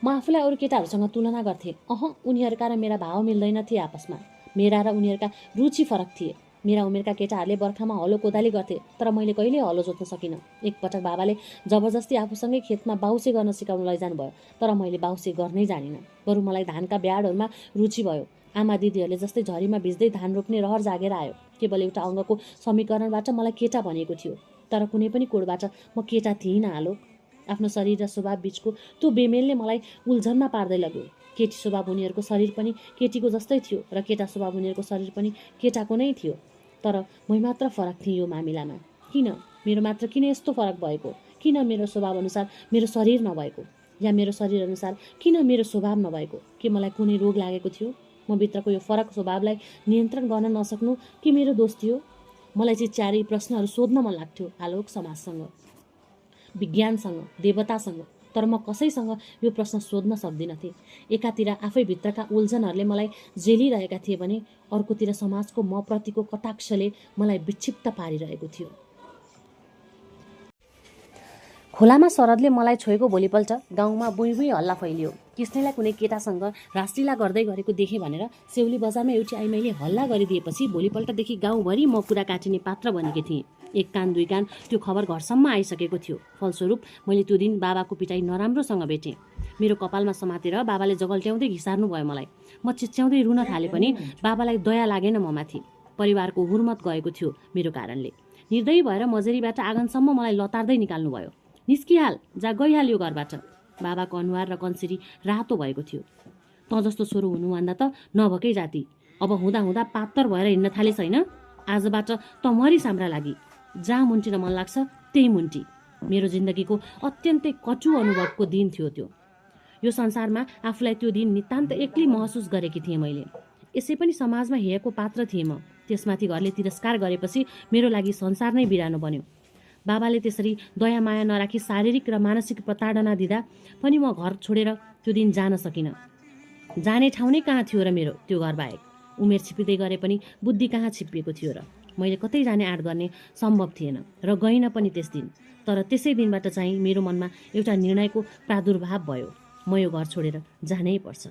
[SPEAKER 1] म आफूलाई अरू केटाहरूसँग तुलना गर्थेँ। उनीहरूका र मेरा भाव मिल्दैनथे आपसमा। मेरा र उनीहरूका रुचि फरक थिए। मेरा उमेरका केटाहरूले बर्खामा हलो कोदाली गर्थे, तर मैले कहिल्यै हलो जोत्न सकिनँ। एकपटक बाबाले जबरजस्ती आफूसँगै खेतमा बाउसे गर्न सिकाउन लैजानु भयो, तर मैले बाउसे गर्नै जानिनँ। बरु मलाई धानका ब्याडहरूमा रुचि भयो। आमा दिदीहरूले जस्तै झरीमा भिज्दै धान रोप्ने रहर जागेर आयो। केवल एउटा अङ्गको समीकरणबाट मलाई केटा बनेको थियो, तर कुनै पनि कोडबाट म केटा थिइनँ। आलोक, आफ्नो शरीर र स्वभाव बिचको त्यो बेमेलले मलाई उल्झनमा पार्दै लग्यो। केटी स्वभाव हुनेहरूको शरीर पनि केटीको जस्तै थियो र केटा स्वभाव हुनेहरूको शरीर पनि केटाको नै थियो। तर मै मात्र फरक थिएँ यो मामिलामा। किन मेरो मात्र किन यस्तो फरक भएको? किन मेरो स्वभाव अनुसार मेरो शरीर नभएको? या मेरो शरीर अनुसार किन मेरो स्वभाव नभएको? के मलाई कुनै रोग लागेको थियो? म भित्रको यो फरक स्वभावलाई नियन्त्रण गर्न नसक्नु कि मेरो दोष थियो? मलाई चाहिँ चारै प्रश्नहरू सोध्न मन लाग्थ्यो। आलोक, समाजसँग, विज्ञानसँग, देवतासँग। तर म कसैसँग यो प्रश्न सोध्न सक्दिनथेँ। एकातिर आफै भित्रका उल्झनहरूले मलाई जेलिरहेका थिए भने अर्कोतिर समाजको म प्रतिको कटाक्षले मलाई विक्षिप्त पारिरहेको थियो। खोलामा शरदले मलाई छोएको भोलिपल्ट गाउँमा बुई बुई हल्ला फैलियो। किस्नेलाई कुनै केटासँग रासलीला गर्दै गरेको देखेँ भनेर सेउली बजारमा एउटी आइमाईले हल्ला गरिदिएपछि भोलिपल्टदेखि गाउँभरि म कुरा काटिने पात्र बनेकी थिएँ। एक कान दुई कान त्यो खबर घरसम्म आइसकेको थियो। फलस्वरूप मैले त्यो दिन बाबाको पिटाइ नराम्रोसँग भेटेँ। मेरो कपालमा समातेर बाबाले जगल्ट्याउँदै घिसार्नु भयो मलाई। म चिच्याउँदै रुन थाले पनि बाबालाई दया लागेन म माथि। परिवारको हुर्मत गएको थियो मेरो कारणले। निर्दयी भएर मजेरीबाट आँगनसम्म मलाई लतार्दै निकाल्नु भयो। निस्किहाल, जा गइहाल यो घरबाट। बाबाको अनुहार र कन्सिरी रातो भएको थियो। तँ जस्तो छोरो हुनुभन्दा त नभएकै जाति। अब हुँदा हुँदा पात्तर भएर हिँड्न थाले छैन। आजबाट त मरी साम्रा लागि। जहाँ मुन्टिन मन लाग्छ त्यही मुन्टी। मेरो जिन्दगीको अत्यन्तै कटु अनुभवको दिन थियो त्यो। यो संसारमा आफूलाई त्यो दिन नितान्त एक्लै महसुस गरेकी थिएँ मैले। यसै पनि समाजमा हेयको पात्र थिएँ म। त्यसमाथि घरले तिरस्कार गरेपछि मेरो लागि संसार नै बिरानो बन्यो। बाबाले त्यसरी दया माया नराखी शारीरिक र मानसिक प्रताडना दिँदा पनि म घर छोडेर त्यो दिन जान सकिनँ। जाने ठाउँ नै कहाँ थियो र मेरो त्यो घर बाहेक? उमेर छिपिँदै गरे पनि बुद्धि कहाँ छिप्पिएको थियो र? मैले कतै जाने आँट गर्ने सम्भव थिएन र गइनँ पनि त्यस दिन। तर त्यसै दिनबाट चाहिँ मेरो मनमा एउटा निर्णयको प्रादुर्भाव भयो। म यो घर छोडेर जानै पर्छ।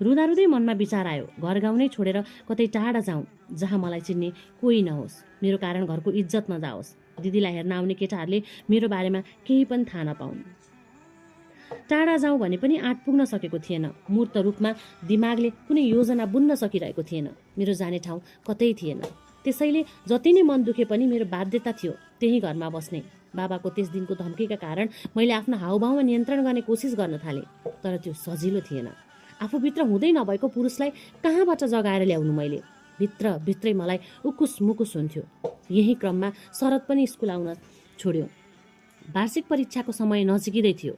[SPEAKER 1] रुँदा रुँदै मनमा विचार आयो, घर गाउँ नै छोडेर कतै टाढा जाउँ, जहाँ मलाई चिन्ने कोही नहोस्, मेरो कारण घरको इज्जत नजाओस्, दिदीलाई हेर्न आउने केटाहरूले मेरो बारेमा केही पनि थाहा नपाउन्। टाढा जाउँ भने पनि आँट पुग्न सकेको थिएन। मूर्त रूपमा दिमागले कुनै योजना बुन्न सकिरहेको थिएन। मेरो जाने ठाउँ कतै थिएन। त्यसैले जति नै मन दुखे पनि मेरो बाध्यता थियो त्यही घरमा बस्ने। बाबाको त्यस दिनको धम्कीका कारण मैले आफ्नो हाउभाउमा नियन्त्रण गर्ने कोसिस गर्न थालेँ, तर त्यो सजिलो थिएन। आफूभित्र हुँदै नभएको पुरुषलाई कहाँबाट जगाएर ल्याउनु मैले? भित्रै मलाई उकुस मुकुस हुन्थ्यो। यही क्रममा शरद पनि स्कुल आउन छोड्यो। वार्षिक परीक्षाको समय नजिकिँदै थियो।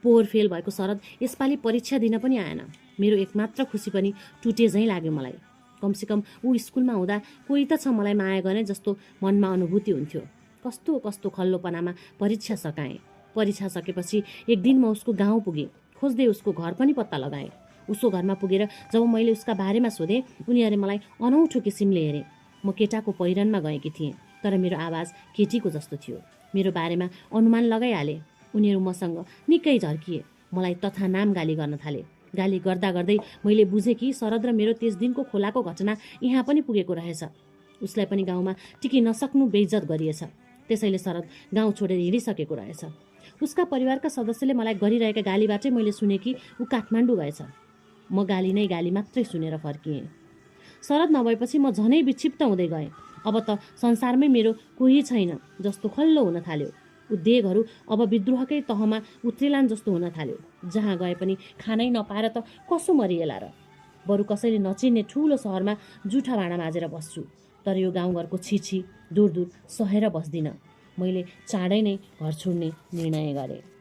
[SPEAKER 1] पोहोर फेल भएको शरद यसपालि परीक्षा दिन पनि आएन। मेरो एकमात्र खुसी पनि टुटे झैँ लाग्यो मलाई। कमसेकम ऊ स्कुलमा हुँदा कोही त छ मलाई माया गर्ने जस्तो मनमा अनुभूति हुन्थ्यो। कस्तो कस्तो खल्लोपनामा परीक्षा सकाएँ। परीक्षा सकेपछि एक दिन म उसको गाउँ पुगेँ। खोज्दै उसको घर पनि पत्ता लगाएँ। उसको घरमा पुगेर जब मैले उसका बारेमा सोधेँ, उनीहरूले मलाई अनौठो किसिमले हेरे। म केटाको पहिरनमा गएकी थिएँ, तर मेरो आवाज केटीको जस्तो थियो। मेरो बारेमा अनुमान लगाइहाले। उनीहरू मसँग निकै झर्किए। मलाई तथा नाम गाली गर्न थाले। गाली गर्दा गर्दै मैले बुझेँ कि शरद र मेरो त्यस दिनको खोलाको घटना यहाँ पनि पुगेको रहेछ। उसलाई पनि गाउँमा टिकी नसक्नु बेइज्जत गरिएछ। त्यसैले शरद गाउँ छोडेर हिँडिसकेको रहेछ। उसका परिवारका सदस्यले मलाई गरिरहेका गालीबाटै मैले सुने कि ऊ काठमाडौँ गएछ। म गाली नै गाली मात्रै सुनेर फर्किएँ। शरद नभएपछि म झनै विक्षिप्त हुँदै गएँ। अब त संसारमै मेरो कोही छैन जस्तो खल्लो हुन थाल्यो। उद्वेगहरू अब विद्रोहकै तहमा उत्रेलान् जस्तो हुन थाल्यो। जहाँ गए पनि खानै नपाएर त कसो मरिएला र। बरु कसैले नचिन्ने ठुलो सहरमा जुठा भाँडा माझेर बस्छु। तर यो गाउँघरको छिछि दूर दूर सहेर बस्दिनँ। मैले चाँडै नै घर छोड्ने निर्णय गरेँ।